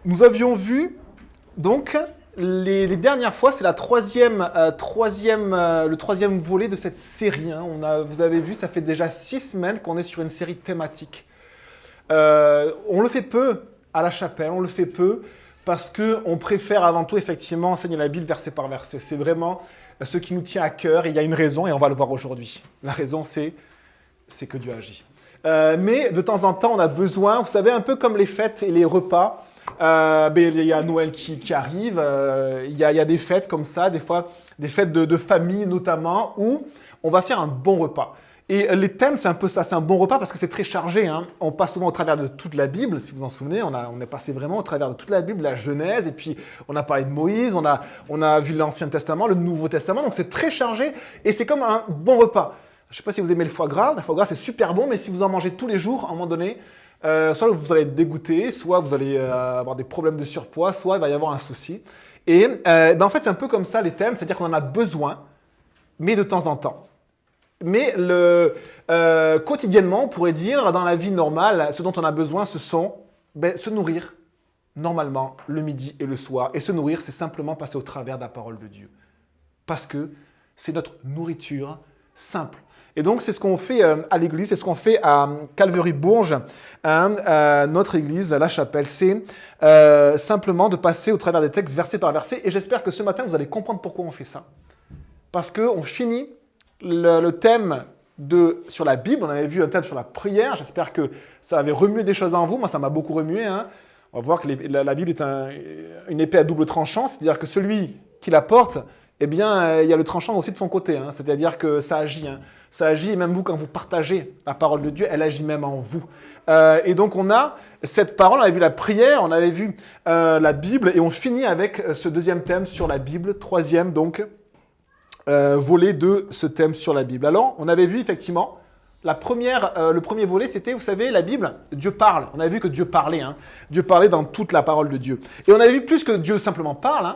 Nous avions vu, donc, les dernières fois, c'est le troisième volet de cette série. Hein. Vous avez vu, ça fait déjà 6 semaines qu'on est sur une série thématique. On le fait peu à la chapelle, on le fait peu parce qu'on préfère avant tout, effectivement, enseigner la Bible verset par verset. C'est vraiment ce qui nous tient à cœur et il y a une raison et on va le voir aujourd'hui. La raison, c'est que Dieu agit. Mais de temps en temps, on a besoin, vous savez, un peu comme les fêtes et les repas. Il y a Noël qui arrive, il y a des fêtes comme ça, des fois des fêtes de famille notamment, où on va faire un bon repas. Et les thèmes, c'est un peu ça, c'est un bon repas parce que c'est très chargé. Hein. On passe souvent au travers de toute la Bible, si vous vous en souvenez, on est passé vraiment au travers de toute la Bible, la Genèse, et puis on a parlé de Moïse, on a vu l'Ancien Testament, le Nouveau Testament, donc c'est très chargé et c'est comme un bon repas. Je ne sais pas si vous aimez le foie gras c'est super bon, mais si vous en mangez tous les jours, à un moment donné, soit vous allez être dégoûté, soit vous allez avoir des problèmes de surpoids, soit il va y avoir un souci. Et en fait, c'est un peu comme ça les thèmes, c'est-à-dire qu'on en a besoin, mais de temps en temps. Mais quotidiennement, on pourrait dire, dans la vie normale, ce dont on a besoin, ce sont se nourrir, normalement, le midi et le soir. Et se nourrir, c'est simplement passer au travers de la parole de Dieu. Parce que c'est notre nourriture simple. Et donc, c'est ce qu'on fait à l'église, c'est ce qu'on fait à Calvary-Bourges, notre église, la chapelle. C'est simplement de passer au travers des textes verset par verset. Et j'espère que ce matin, vous allez comprendre pourquoi on fait ça. Parce qu'on finit le thème sur la Bible. On avait vu un thème sur la prière. J'espère que ça avait remué des choses en vous. Moi, ça m'a beaucoup remué. Hein. On va voir que la Bible est une épée à double tranchant. C'est-à-dire que celui qui la porte, eh bien, il y a le tranchant aussi de son côté. Hein. C'est-à-dire que ça agit. Hein. Ça agit, et même vous, quand vous partagez la parole de Dieu, elle agit même en vous. Et donc, on a cette parole, on avait vu la prière, on avait vu la Bible, et on finit avec ce deuxième thème sur la Bible, troisième, donc, volet de ce thème sur la Bible. Alors, on avait vu, effectivement, le premier volet, c'était, vous savez, la Bible, Dieu parle. On avait vu que Dieu parlait. Hein. Dieu parlait dans toute la parole de Dieu. Et on avait vu plus que Dieu simplement parle,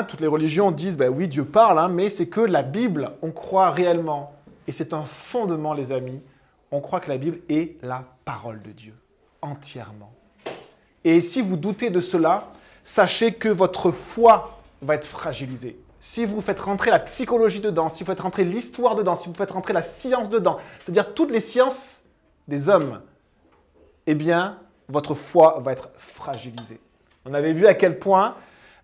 toutes les religions disent, oui, Dieu parle, mais c'est que la Bible, on croit réellement, et c'est un fondement, les amis, on croit que la Bible est la parole de Dieu, entièrement. Et si vous doutez de cela, sachez que votre foi va être fragilisée. Si vous faites rentrer la psychologie dedans, si vous faites rentrer l'histoire dedans, si vous faites rentrer la science dedans, c'est-à-dire toutes les sciences des hommes, eh bien, votre foi va être fragilisée. On avait vu à quel point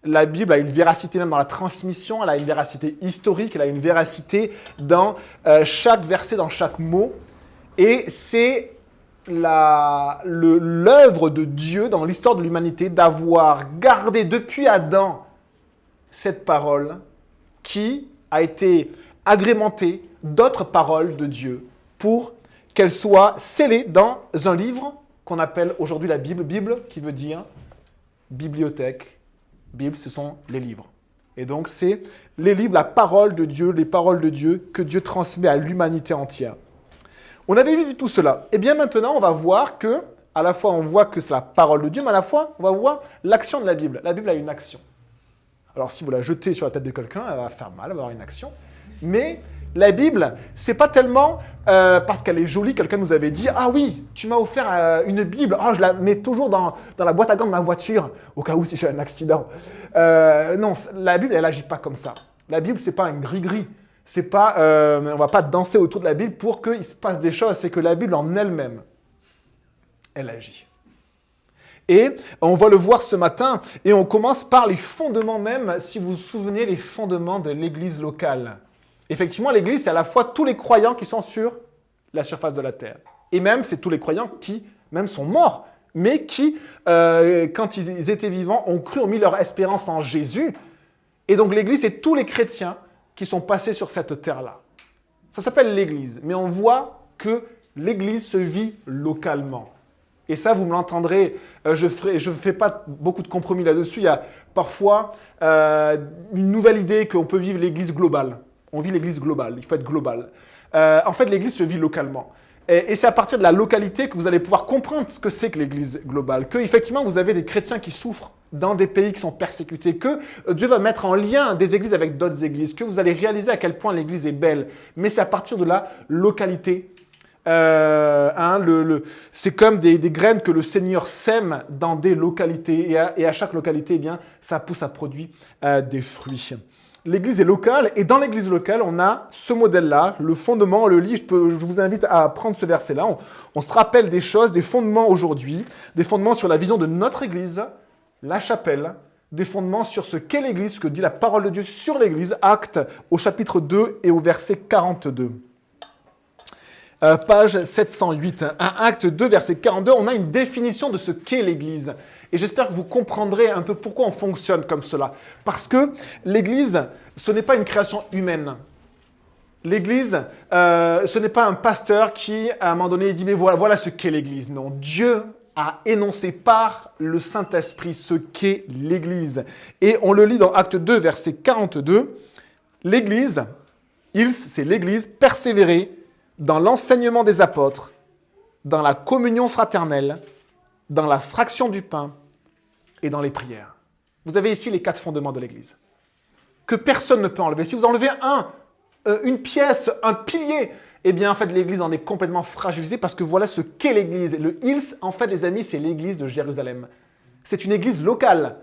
la Bible a une véracité même dans la transmission, elle a une véracité historique, elle a une véracité dans chaque verset, dans chaque mot. Et c'est l'œuvre de Dieu dans l'histoire de l'humanité d'avoir gardé depuis Adam cette parole qui a été agrémentée d'autres paroles de Dieu pour qu'elle soit scellée dans un livre qu'on appelle aujourd'hui la Bible. Bible qui veut dire bibliothèque. Bible, ce sont les livres. Et donc, c'est les livres, la parole de Dieu, les paroles de Dieu que Dieu transmet à l'humanité entière. On avait vu tout cela. Et bien maintenant, on va voir que, à la fois, on voit que c'est la parole de Dieu, mais à la fois, on va voir l'action de la Bible. La Bible a une action. Alors, si vous la jetez sur la tête de quelqu'un, elle va faire mal, elle va avoir une action. Mais la Bible, c'est pas tellement parce qu'elle est jolie. Quelqu'un nous avait dit « Ah oui, tu m'as offert une Bible. Oh, je la mets toujours dans la boîte à gants de ma voiture, au cas où si j'ai un accident. » Non, la Bible, elle n'agit pas comme ça. La Bible, c'est pas un gris-gris. C'est pas, on va pas danser autour de la Bible pour qu'il se passe des choses. C'est que la Bible en elle-même, elle agit. Et on va le voir ce matin, et on commence par les fondements même, si vous vous souvenez, les fondements de l'Église locale. Effectivement, l'Église, c'est à la fois tous les croyants qui sont sur la surface de la terre. Et même, c'est tous les croyants qui même sont morts, mais qui, quand ils étaient vivants, ont mis leur espérance en Jésus. Et donc l'Église, c'est tous les chrétiens qui sont passés sur cette terre-là. Ça s'appelle l'Église, mais on voit que l'Église se vit localement. Et ça, vous me l'entendrez, je ne fais pas beaucoup de compromis là-dessus. Il y a parfois une nouvelle idée qu'on peut vivre l'Église globale. On vit l'Église globale, il faut être global. En fait, l'Église se vit localement. Et c'est à partir de la localité que vous allez pouvoir comprendre ce que c'est que l'Église globale. Que, effectivement, vous avez des chrétiens qui souffrent dans des pays qui sont persécutés. Que Dieu va mettre en lien des églises avec d'autres églises. Que vous allez réaliser à quel point l'Église est belle. Mais c'est à partir de la localité C'est comme des graines que le Seigneur sème dans des localités. Et à chaque localité, eh bien, ça pousse, ça produit des fruits. L'église est locale, et dans l'église locale, on a ce modèle-là, le fondement, on le lit. Je vous invite à prendre ce verset-là. On se rappelle des choses, des fondements aujourd'hui, des fondements sur la vision de notre église, la chapelle, des fondements sur ce qu'est l'église, ce que dit la parole de Dieu sur l'église, Actes au chapitre 2 et au verset 42. Page 708, Acte 2, verset 42, on a une définition de ce qu'est l'Église. Et j'espère que vous comprendrez un peu pourquoi on fonctionne comme cela. Parce que l'Église, ce n'est pas une création humaine. L'Église, ce n'est pas un pasteur qui, à un moment donné, dit « mais voilà ce qu'est l'Église ». Non, Dieu a énoncé par le Saint-Esprit ce qu'est l'Église. Et on le lit dans Acte 2, verset 42. L'Église, c'est l'Église persévérée dans l'enseignement des apôtres, dans la communion fraternelle, dans la fraction du pain et dans les prières. Vous avez ici les 4 fondements de l'Église, que personne ne peut enlever. Si vous enlevez une pièce, un pilier, eh bien, en fait, l'Église en est complètement fragilisée parce que voilà ce qu'est l'Église. Le Hills, en fait, les amis, c'est l'Église de Jérusalem. C'est une Église locale.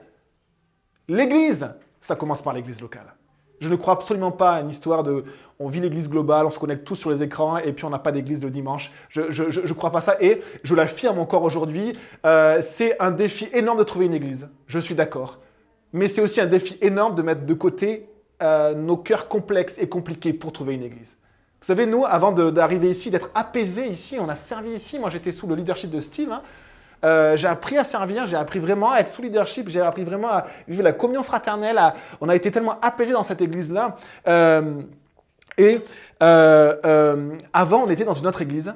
L'Église, ça commence par l'Église locale. Je ne crois absolument pas à une histoire de « on vit l'église globale, on se connecte tous sur les écrans et puis on n'a pas d'église le dimanche ». Je ne crois pas ça et je l'affirme encore aujourd'hui, c'est un défi énorme de trouver une église, je suis d'accord. Mais c'est aussi un défi énorme de mettre de côté nos cœurs complexes et compliqués pour trouver une église. Vous savez, nous, avant d'arriver ici, d'être apaisés ici, on a servi ici, moi j'étais sous le leadership de Steve, hein. J'ai appris à servir, j'ai appris vraiment à être sous leadership, j'ai appris vraiment à vivre la communion fraternelle. On a été tellement apaisés dans cette église-là. Avant, on était dans une autre église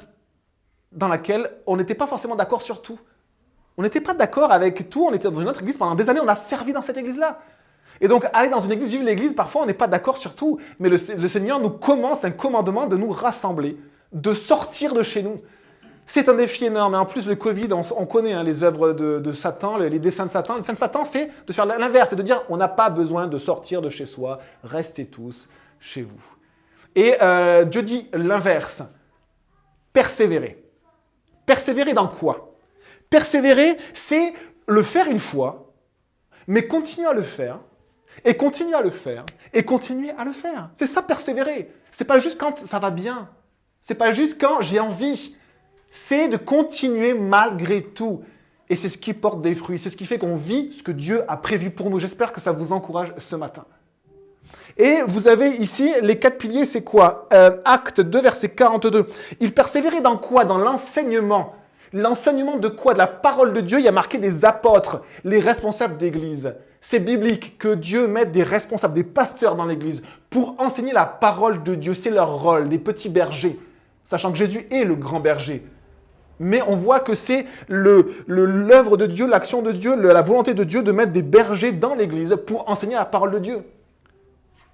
dans laquelle on n'était pas forcément d'accord sur tout. On n'était pas d'accord avec tout, on était dans une autre église. Pendant des années, on a servi dans cette église-là. Et donc, aller dans une église, vivre l'église, parfois, on n'est pas d'accord sur tout. Mais le Seigneur nous commence un commandement de nous rassembler, de sortir de chez nous. C'est un défi énorme. Et en plus, le Covid, on connaît les œuvres de Satan, les desseins de Satan. Les desseins de Satan, c'est de faire l'inverse, c'est de dire on n'a pas besoin de sortir de chez soi, restez tous chez vous. Et Dieu dit l'inverse, persévérer. Persévérer dans quoi? Persévérer, c'est le faire une fois, mais continuer à le faire, et continuer à le faire, et continuer à le faire. C'est ça, persévérer. C'est pas juste quand ça va bien. C'est pas juste quand j'ai envie. C'est de continuer malgré tout. Et c'est ce qui porte des fruits. C'est ce qui fait qu'on vit ce que Dieu a prévu pour nous. J'espère que ça vous encourage ce matin. Et vous avez ici les 4 piliers, c'est quoi? Acte 2, verset 42. Il persévérait dans quoi? Dans l'enseignement. L'enseignement de quoi? De la parole de Dieu. Il y a marqué des apôtres, les responsables d'église. C'est biblique que Dieu mette des responsables, des pasteurs dans l'église pour enseigner la parole de Dieu. C'est leur rôle, des petits bergers. Sachant que Jésus est le grand berger. Mais on voit que c'est l'œuvre de Dieu, l'action de Dieu, la volonté de Dieu de mettre des bergers dans l'église pour enseigner la parole de Dieu.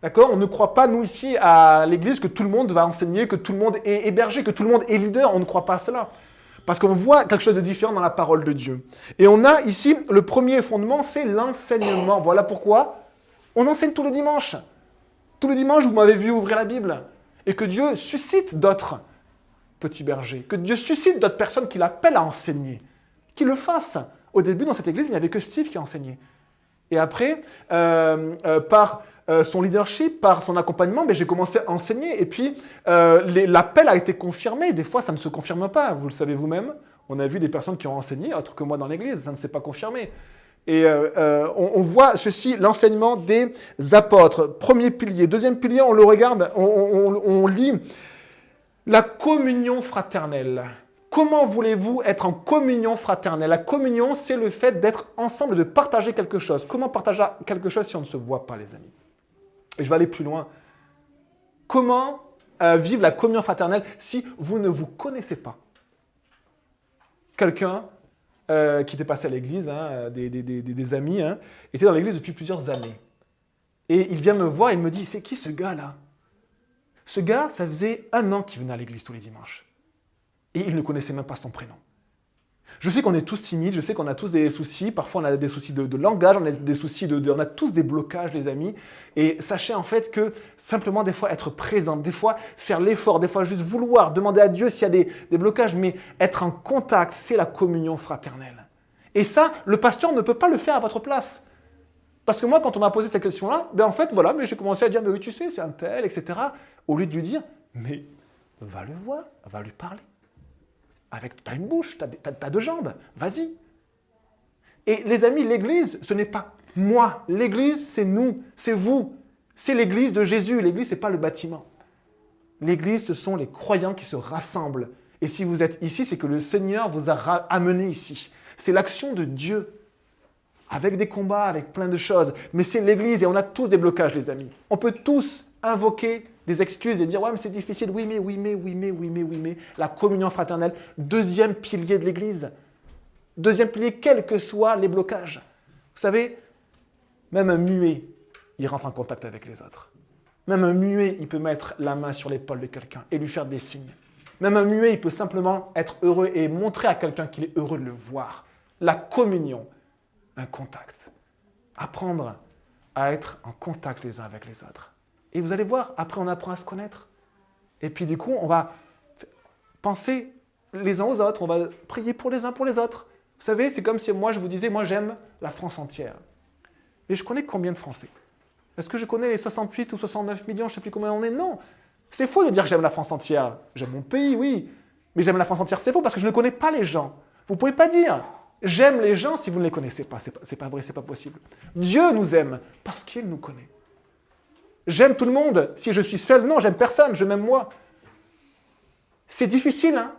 D'accord? On ne croit pas, nous ici, à l'église, que tout le monde va enseigner, que tout le monde est berger, que tout le monde est leader. On ne croit pas à cela. Parce qu'on voit quelque chose de différent dans la parole de Dieu. Et on a ici, le premier fondement, c'est l'enseignement. Voilà pourquoi on enseigne tous les dimanches. Tous les dimanches, vous m'avez vu ouvrir la Bible. Et que Dieu suscite d'autres petits bergers, que Dieu suscite d'autres personnes qui l'appellent à enseigner, qui le fassent. Au début, dans cette église, il n'y avait que Steve qui enseignait. Et après, par son leadership, par son accompagnement, j'ai commencé à enseigner. Et puis, l'appel a été confirmé. Des fois, ça ne se confirme pas. Vous le savez vous-même. On a vu des personnes qui ont enseigné, autres que moi dans l'église. Ça ne s'est pas confirmé. Et on voit ceci, l'enseignement des apôtres. Premier pilier. Deuxième pilier, on le regarde, on lit la communion fraternelle. Comment voulez-vous être en communion fraternelle? La communion, c'est le fait d'être ensemble, de partager quelque chose. Comment partager quelque chose si on ne se voit pas, les amis? Et je vais aller plus loin. Comment vivre la communion fraternelle si vous ne vous connaissez pas? Quelqu'un qui était passé à l'église, des amis, était dans l'église depuis plusieurs années. Et il vient me voir et il me dit, c'est qui ce gars-là? Ce gars, ça faisait 1 an qu'il venait à l'église tous les dimanches. Et il ne connaissait même pas son prénom. Je sais qu'on est tous timides, je sais qu'on a tous des soucis. Parfois, on a des soucis de langage, on a des soucis on a tous des blocages, les amis. Et sachez en fait que simplement, des fois, être présent, des fois, faire l'effort, des fois, juste vouloir, demander à Dieu s'il y a des blocages, mais être en contact, c'est la communion fraternelle. Et ça, le pasteur ne peut pas le faire à votre place. Parce que moi, quand on m'a posé cette question-là, en fait, voilà, mais j'ai commencé à dire, mais oui, tu sais, c'est un tel, etc. Au lieu de lui dire, mais va le voir, va lui parler. T'as une bouche, t'as deux jambes, vas-y. Et les amis, l'Église, ce n'est pas moi. L'Église, c'est nous, c'est vous. C'est l'Église de Jésus. L'Église, ce n'est pas le bâtiment. L'Église, ce sont les croyants qui se rassemblent. Et si vous êtes ici, c'est que le Seigneur vous a amené ici. C'est l'action de Dieu, avec des combats, avec plein de choses. Mais c'est l'Église et on a tous des blocages, les amis. On peut tous invoquer des excuses et dire « Ouais, mais c'est difficile. Oui, mais. » La communion fraternelle, deuxième pilier de l'Église. Deuxième pilier, quels que soient les blocages. Vous savez, même un muet, il rentre en contact avec les autres. Même un muet, il peut mettre la main sur l'épaule de quelqu'un et lui faire des signes. Même un muet, il peut simplement être heureux et montrer à quelqu'un qu'il est heureux de le voir. La communion, un contact. Apprendre à être en contact les uns avec les autres. Et vous allez voir, après on apprend à se connaître. Et puis du coup, on va penser les uns aux autres, on va prier pour les uns pour les autres. Vous savez, c'est comme si moi je vous disais, moi j'aime la France entière. Et je connais combien de Français? Est-ce que je connais les 68 ou 69 millions, je ne sais plus combien on est? Non. C'est faux de dire que j'aime la France entière. J'aime mon pays, oui. Mais j'aime la France entière, c'est faux parce que je ne connais pas les gens. Vous ne pouvez pas dire j'aime les gens si vous ne les connaissez pas. C'est pas vrai, c'est pas possible. Dieu nous aime parce qu'il nous connaît. J'aime tout le monde. Si je suis seul, non, j'aime personne, je m'aime moi. C'est difficile, hein?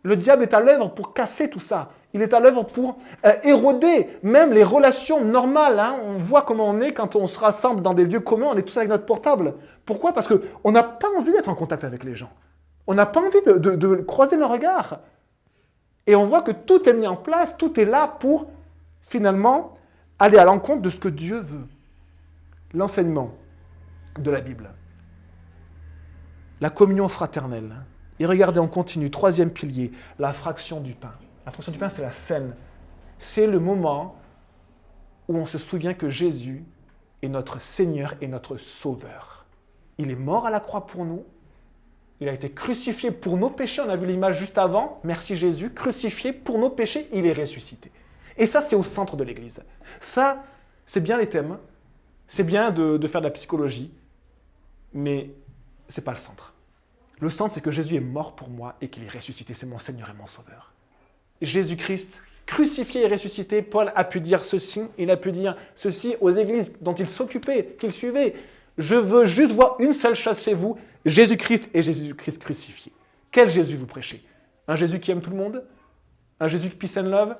Le diable est à l'œuvre pour casser tout ça. Il est à l'œuvre pour éroder même les relations normales. Hein? On voit comment on est quand on se rassemble dans des lieux communs, on est tous avec notre portable. Pourquoi? Parce qu'on n'a pas envie d'être en contact avec les gens. On n'a pas envie de croiser nos regards. Et on voit que tout est mis en place, tout est là pour finalement aller à l'encontre de ce que Dieu veut. L'enseignement de la Bible. La communion fraternelle. Et regardez, on continue. Troisième pilier, la fraction du pain. La fraction du pain, c'est la scène. C'est le moment où on se souvient que Jésus est notre Seigneur et notre Sauveur. Il est mort à la croix pour nous. Il a été crucifié pour nos péchés. On a vu l'image juste avant. Merci Jésus, crucifié pour nos péchés. Il est ressuscité. Et ça, c'est au centre de l'Église. Ça, c'est bien les thèmes. C'est bien de faire de la psychologie. Mais ce n'est pas le centre. Le centre, c'est que Jésus est mort pour moi et qu'il est ressuscité. C'est mon Seigneur et mon Sauveur. Jésus-Christ, crucifié et ressuscité, Paul a pu dire ceci, il a pu dire ceci aux églises dont il s'occupait, qu'il suivait. Je veux juste voir une seule chose chez vous, Jésus-Christ et Jésus-Christ crucifié. Quel Jésus vous prêchez? Un Jésus qui aime tout le monde? Un Jésus qui peace and love?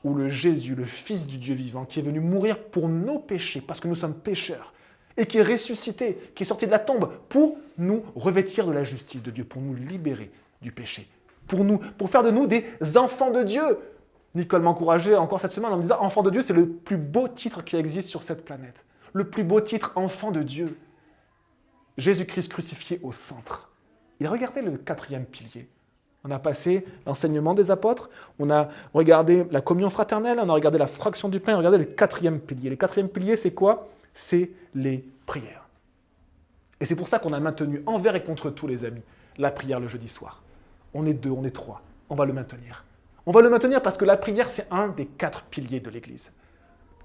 Ou le Jésus, le Fils du Dieu vivant, qui est venu mourir pour nos péchés, parce que nous sommes pécheurs, et qui est ressuscité, qui est sorti de la tombe pour nous revêtir de la justice de Dieu, pour nous libérer du péché, pour faire de nous des enfants de Dieu. Nicole m'encourageait encore cette semaine en me disant « Enfant de Dieu, c'est le plus beau titre qui existe sur cette planète. Le plus beau titre, enfant de Dieu. » Jésus-Christ crucifié au centre. Et regardez le quatrième pilier. On a passé l'enseignement des apôtres, on a regardé la communion fraternelle, on a regardé la fraction du pain, on a regardé le quatrième pilier. Le quatrième pilier, c'est quoi? C'est les prières. Et c'est pour ça qu'on a maintenu envers et contre tous les amis la prière le jeudi soir. On est 2, on est 3, on va le maintenir. On va le maintenir parce que la prière, c'est un des 4 piliers de l'Église.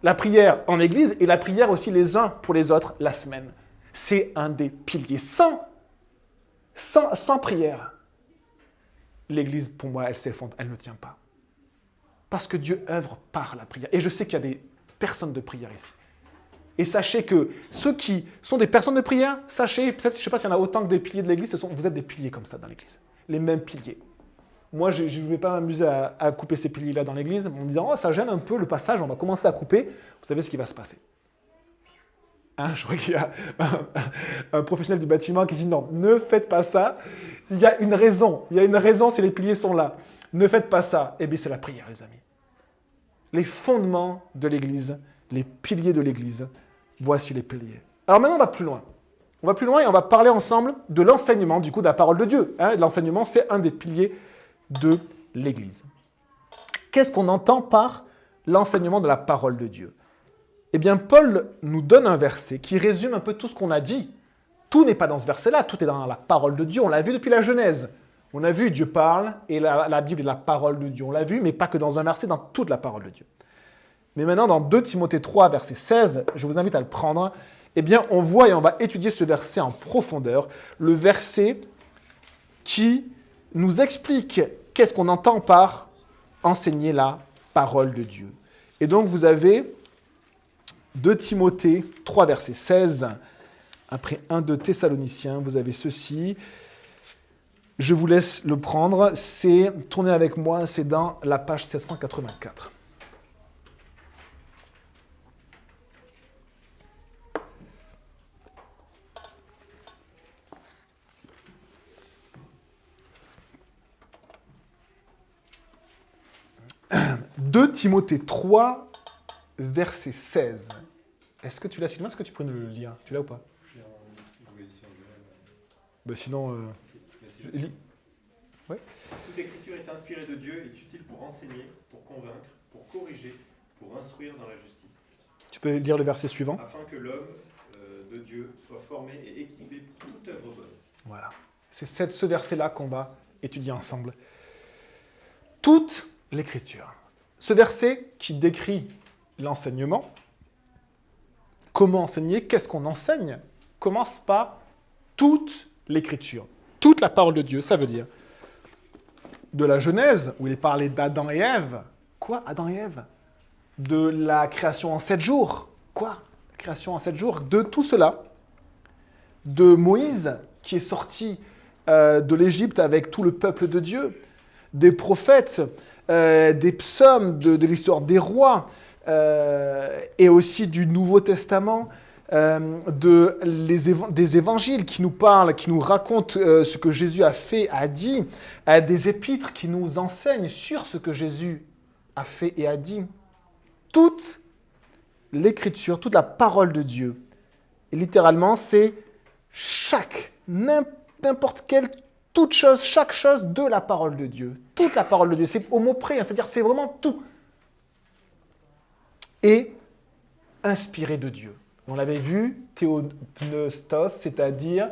La prière en Église et la prière aussi les uns pour les autres la semaine. C'est un des piliers. Sans prière, l'Église, pour moi, elle s'effondre, elle ne tient pas. Parce que Dieu œuvre par la prière. Et je sais qu'il y a des personnes de prière ici. Et sachez que ceux qui sont des personnes de prière, sachez, peut-être, je ne sais pas s'il y en a autant que des piliers de l'Église, vous êtes des piliers comme ça dans l'Église. Les mêmes piliers. Moi, je ne vais pas m'amuser à couper ces piliers-là dans l'Église en me disant « Oh, ça gêne un peu le passage, on va commencer à couper. » Vous savez ce qui va se passer. Hein, je crois qu'il y a un professionnel du bâtiment qui dit « Non, ne faites pas ça. Il y a une raison. Il y a une raison si les piliers sont là. Ne faites pas ça. » Eh bien, c'est la prière, les amis. Les fondements de l'Église, les piliers de l'Église, voici les piliers. Alors maintenant, on va plus loin. On va plus loin et on va parler ensemble de l'enseignement, du coup, de la parole de Dieu. Hein, l'enseignement, c'est un des piliers de l'Église. Qu'est-ce qu'on entend par l'enseignement de la parole de Dieu? Eh bien, Paul nous donne un verset qui résume un peu tout ce qu'on a dit. Tout n'est pas dans ce verset-là, tout est dans la parole de Dieu. On l'a vu depuis la Genèse. On a vu Dieu parle et la Bible est la parole de Dieu. On l'a vu, mais pas que dans un verset, dans toute la parole de Dieu. Mais maintenant, dans 2 Timothée 3, verset 16, je vous invite à le prendre, eh bien, on voit et on va étudier ce verset en profondeur, le verset qui nous explique qu'est-ce qu'on entend par enseigner la parole de Dieu. Et donc, vous avez 2 Timothée 3, verset 16, après 1 de Thessaloniciens, vous avez ceci. Je vous laisse le prendre, tournez avec moi, c'est dans la page 784. « 2 Timothée 3, verset 16. » Est-ce que tu l'as, Sylvain? Est-ce que tu pourrais nous le lire? Tu l'as ou pas? Sinon... Ouais. Toute écriture est inspirée de Dieu et est utile pour enseigner, pour convaincre, pour corriger, pour instruire dans la justice. Tu peux lire le verset suivant? Afin que l'homme de Dieu soit formé et équipé pour toute œuvre bonne. Voilà. C'est ce verset-là qu'on va étudier ensemble. Toute l'écriture. Ce verset qui décrit l'enseignement, comment enseigner, qu'est-ce qu'on enseigne, commence par toute l'écriture. Toute la parole de Dieu, ça veut dire de la Genèse, où il est parlé d'Adam et Ève. Quoi, Adam et Ève? De la création en 7 jours. Quoi? La création en 7 jours. De tout cela. De Moïse, qui est sorti de l'Égypte avec tout le peuple de Dieu. Des prophètes, des psaumes, de l'histoire des rois, et aussi du Nouveau Testament, des évangiles qui nous parlent, qui nous racontent ce que Jésus a fait, a dit, des épîtres qui nous enseignent sur ce que Jésus a fait et a dit. Toute l'écriture, toute la parole de Dieu, et littéralement, c'est n'importe quelle, toute chose, chaque chose de la parole de Dieu. Toute la parole de Dieu, c'est au mot près, hein, c'est-à-dire c'est vraiment tout. Et inspiré de Dieu. On l'avait vu, théopneustos, c'est-à-dire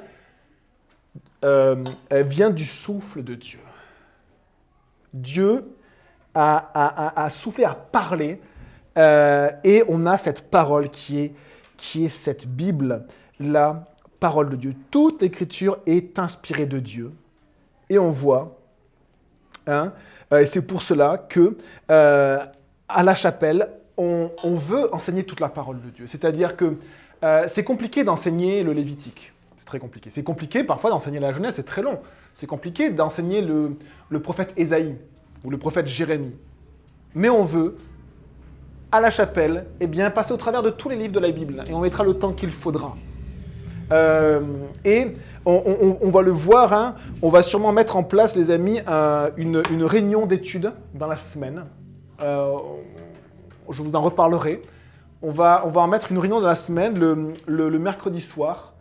elle vient du souffle de Dieu. Dieu a soufflé, a parlé, et on a cette parole qui est cette Bible, la parole de Dieu. Toute l'écriture est inspirée de Dieu. Et on voit, et c'est pour cela que à la chapelle, on veut enseigner toute la parole de Dieu. C'est-à-dire que c'est compliqué d'enseigner le Lévitique. C'est très compliqué. C'est compliqué parfois d'enseigner la Genèse, c'est très long. C'est compliqué d'enseigner le prophète Ésaïe ou le prophète Jérémie. Mais on veut, à la chapelle, passer au travers de tous les livres de la Bible. Et on mettra le temps qu'il faudra. Et on va le voir, on va sûrement mettre en place, les amis, une réunion d'études dans la semaine. Je vous en reparlerai. On va en mettre une réunion dans la semaine, le mercredi soir.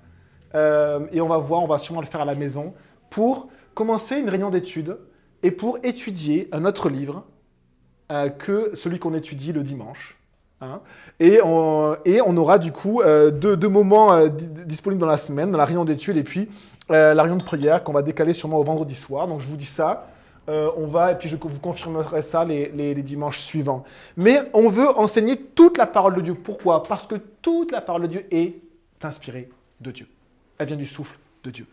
Et on va sûrement le faire à la maison, pour commencer une réunion d'études et pour étudier un autre livre que celui qu'on étudie le dimanche. Et on aura du coup deux moments disponibles dans la semaine, dans la réunion d'études et puis la réunion de prière qu'on va décaler sûrement au vendredi soir. Donc je vous dis ça. Et puis je vous confirmerai ça les dimanches suivants. Mais on veut enseigner toute la parole de Dieu. Pourquoi? Parce que toute la parole de Dieu est inspirée de Dieu. Elle vient du souffle de Dieu.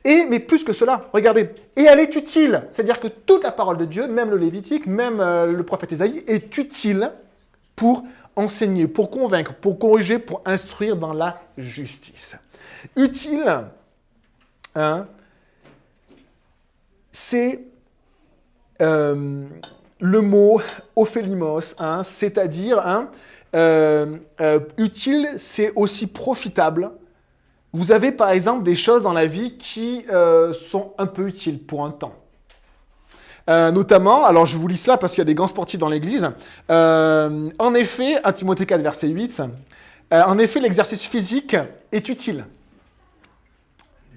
Mais plus que cela, regardez, et elle est utile. C'est-à-dire que toute la parole de Dieu, même le Lévitique, même le prophète Ésaïe, est utile pour enseigner, pour convaincre, pour corriger, pour instruire dans la justice. Utile, c'est le mot ophélimos, c'est-à-dire utile, c'est aussi profitable. Vous avez par exemple des choses dans la vie qui sont un peu utiles pour un temps. Notamment, alors je vous lis cela parce qu'il y a des grands sportifs dans l'église. En effet, 1 Timothée 4, verset 8, en effet, l'exercice physique est utile.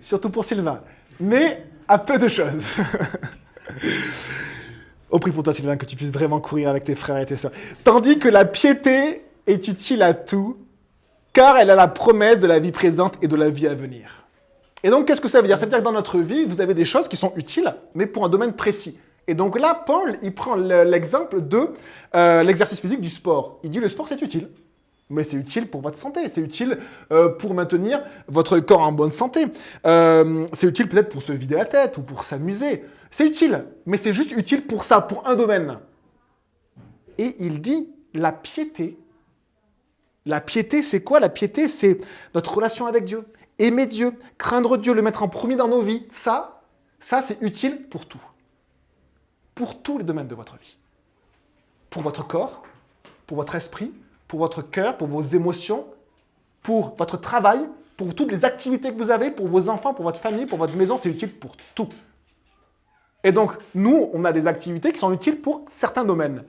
Surtout pour Sylvain. Mais à peu de choses. On prie pour toi, Sylvain, que tu puisses vraiment courir avec tes frères et tes sœurs. Tandis que la piété est utile à tout, car elle a la promesse de la vie présente et de la vie à venir. Et donc, qu'est-ce que ça veut dire? Ça veut dire que dans notre vie, vous avez des choses qui sont utiles, mais pour un domaine précis. Et donc là, Paul, il prend l'exemple de l'exercice physique du sport. Il dit le sport, c'est utile. Mais c'est utile pour votre santé, c'est utile pour maintenir votre corps en bonne santé. C'est utile peut-être pour se vider la tête ou pour s'amuser. C'est utile, mais c'est juste utile pour ça, pour un domaine. Et il dit la piété. La piété, c'est quoi? La piété, c'est notre relation avec Dieu. Aimer Dieu, craindre Dieu, le mettre en premier dans nos vies. Ça c'est utile pour tout. Pour tous les domaines de votre vie. Pour votre corps, pour votre esprit, pour votre cœur, pour vos émotions, pour votre travail, pour toutes les activités que vous avez, pour vos enfants, pour votre famille, pour votre maison, c'est utile pour tout. Et donc, nous, on a des activités qui sont utiles pour certains domaines.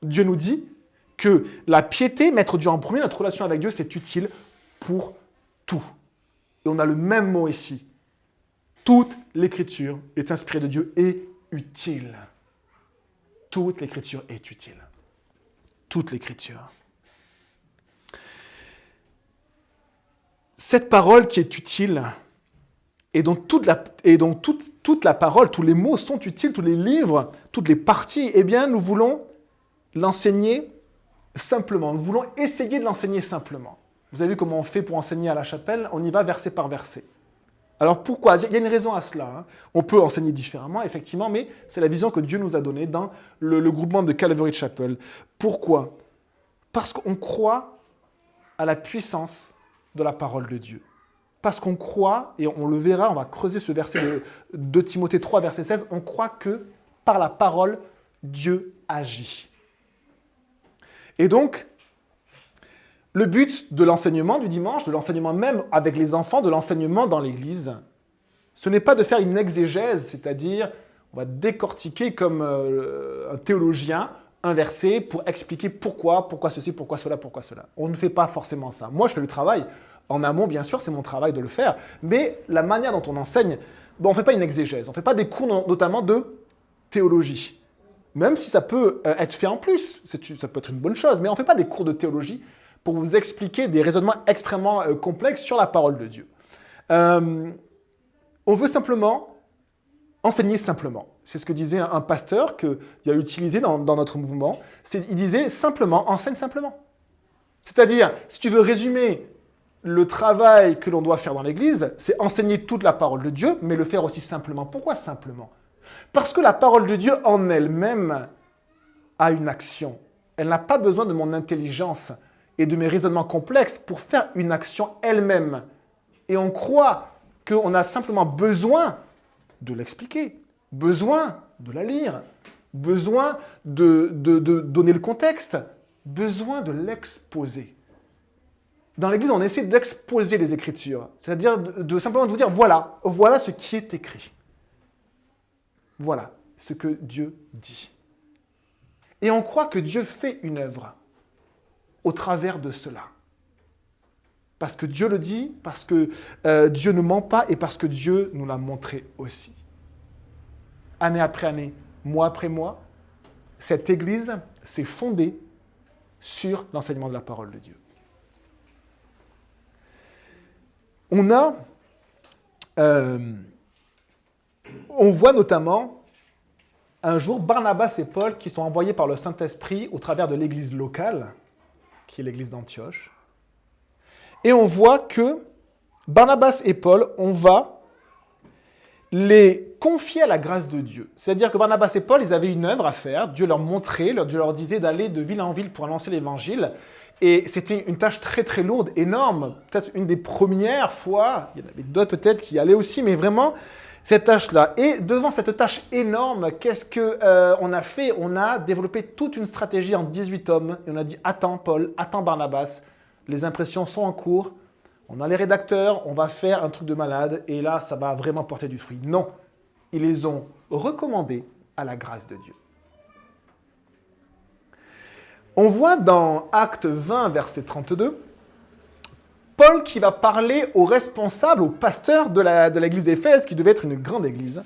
Dieu nous dit que la piété, mettre Dieu en premier, notre relation avec Dieu, c'est utile pour tout. Et on a le même mot ici. Toute l'écriture est inspirée de Dieu et utile. Toute l'écriture est utile. Toute l'écriture. Cette parole qui est utile, et donc toute la parole, tous les mots sont utiles, tous les livres, toutes les parties, eh bien, nous voulons l'enseigner simplement. Nous voulons essayer de l'enseigner simplement. Vous avez vu comment on fait pour enseigner à la chapelle? On y va verset par verset. Alors pourquoi? Il y a une raison à cela. On peut enseigner différemment, effectivement, mais c'est la vision que Dieu nous a donnée dans le groupement de Calvary Chapel. Pourquoi? Parce qu'on croit à la puissance de la parole de Dieu. Parce qu'on croit, et on le verra, on va creuser ce verset de 2 Timothée 3, verset 16, on croit que par la parole, Dieu agit. Et donc, le but de l'enseignement du dimanche, de l'enseignement même avec les enfants, de l'enseignement dans l'Église, ce n'est pas de faire une exégèse, c'est-à-dire on va décortiquer comme un théologien un verset pour expliquer pourquoi ceci, pourquoi cela, pourquoi cela. On ne fait pas forcément ça. Moi, je fais le travail. En amont, bien sûr, c'est mon travail de le faire. Mais la manière dont on enseigne, on ne fait pas une exégèse. On ne fait pas des cours notamment de théologie. Même si ça peut être fait en plus. Ça peut être une bonne chose. Mais on ne fait pas des cours de théologie pour vous expliquer des raisonnements extrêmement complexes sur la parole de Dieu. On veut simplement enseigner simplement. C'est ce que disait un pasteur qu'il a utilisé dans notre mouvement. Il disait simplement, enseigne simplement. C'est-à-dire, si tu veux résumer le travail que l'on doit faire dans l'Église, c'est enseigner toute la parole de Dieu, mais le faire aussi simplement. Pourquoi simplement? Parce que la parole de Dieu en elle-même a une action. Elle n'a pas besoin de mon intelligence et de mes raisonnements complexes pour faire une action elle-même. Et on croit qu'on a simplement besoin de l'expliquer, besoin de la lire, besoin de donner le contexte, besoin de l'exposer. Dans l'Église, on essaie d'exposer les Écritures, c'est-à-dire simplement de vous dire, voilà ce qui est écrit. Voilà ce que Dieu dit. Et on croit que Dieu fait une œuvre au travers de cela. Parce que Dieu le dit, parce que Dieu ne ment pas et parce que Dieu nous l'a montré aussi. Année après année, mois après mois, cette Église s'est fondée sur l'enseignement de la parole de Dieu. On voit notamment un jour Barnabas et Paul qui sont envoyés par le Saint-Esprit au travers de l'église locale, qui est l'église d'Antioche. Et on voit que Barnabas et Paul, on va les confier à la grâce de Dieu. C'est-à-dire que Barnabas et Paul, ils avaient une œuvre à faire. Dieu leur montrait, Dieu leur disait d'aller de ville en ville pour annoncer l'évangile. Et c'était une tâche très très lourde, énorme. Peut-être une des premières fois, il y en avait d'autres peut-être qui y allaient aussi, mais vraiment cette tâche-là. Et devant cette tâche énorme, qu'est-ce qu'on a fait? On a développé toute une stratégie en 18 hommes. Et on a dit, attends Paul, attends Barnabas, les impressions sont en cours. On a les rédacteurs, on va faire un truc de malade. Et là, ça va vraiment porter du fruit. Non, ils les ont recommandés à la grâce de Dieu. On voit dans Actes 20, verset 32, Paul qui va parler aux responsables, aux pasteurs de l'église d'Éphèse, qui devait être une grande église.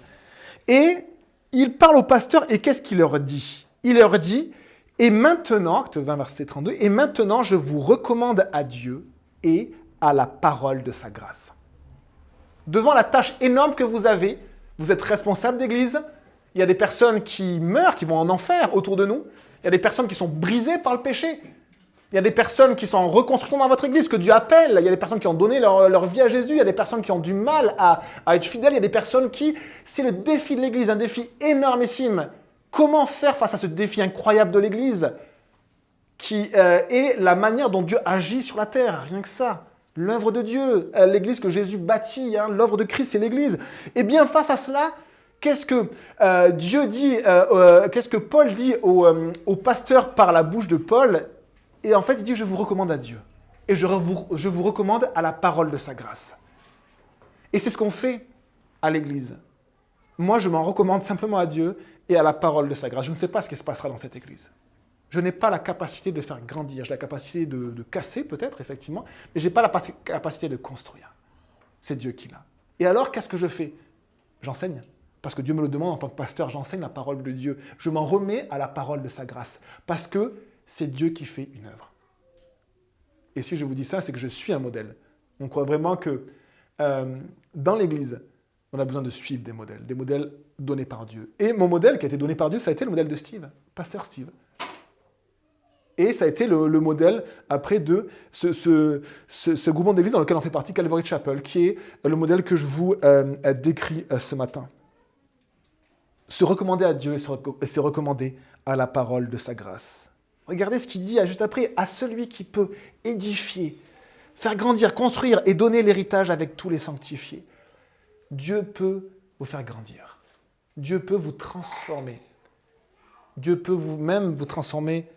Et il parle aux pasteurs et qu'est-ce qu'il leur dit? Il leur dit, et maintenant, acte 20, verset 32, et maintenant je vous recommande à Dieu et à la parole de sa grâce. Devant la tâche énorme que vous avez, vous êtes responsable d'église, il y a des personnes qui meurent, qui vont en enfer autour de nous, il y a des personnes qui sont brisées par le péché, il y a des personnes qui sont en reconstruction dans votre église, que Dieu appelle, il y a des personnes qui ont donné leur vie à Jésus, il y a des personnes qui ont du mal à être fidèles, il y a des personnes qui, c'est le défi de l'église, un défi énormissime. Comment faire face à ce défi incroyable de l'église qui est la manière dont Dieu agit sur la terre, rien que ça. L'œuvre de Dieu, l'église que Jésus bâtit, l'œuvre de Christ, c'est l'église. Et bien face à cela, qu'est-ce que Dieu dit, qu'est-ce que Paul dit au pasteur par la bouche de Paul? Et en fait, il dit, je vous recommande à Dieu. Et je vous recommande à la parole de sa grâce. Et c'est ce qu'on fait à l'église. Moi, je m'en recommande simplement à Dieu et à la parole de sa grâce. Je ne sais pas ce qui se passera dans cette église. Je n'ai pas la capacité de faire grandir. J'ai la capacité de casser, peut-être, effectivement, mais je n'ai pas la capacité de construire. C'est Dieu qui l'a. Et alors, qu'est-ce que je fais? J'enseigne. Parce que Dieu me le demande en tant que pasteur, j'enseigne la parole de Dieu. Je m'en remets à la parole de sa grâce. Parce que c'est Dieu qui fait une œuvre. Et si je vous dis ça, c'est que je suis un modèle. On croit vraiment que dans l'Église, on a besoin de suivre des modèles donnés par Dieu. Et mon modèle qui a été donné par Dieu, ça a été le modèle de Steve, pasteur Steve. Et ça a été le modèle après de ce groupement d'église dans lequel on fait partie, Calvary Chapel, qui est le modèle que je vous décris ce matin. Se recommander à Dieu et se recommander à la parole de sa grâce. Regardez ce qu'il dit juste après, à celui qui peut édifier, faire grandir, construire et donner l'héritage avec tous les sanctifiés. Dieu peut vous faire grandir. Dieu peut vous transformer. Dieu peut même vous transformer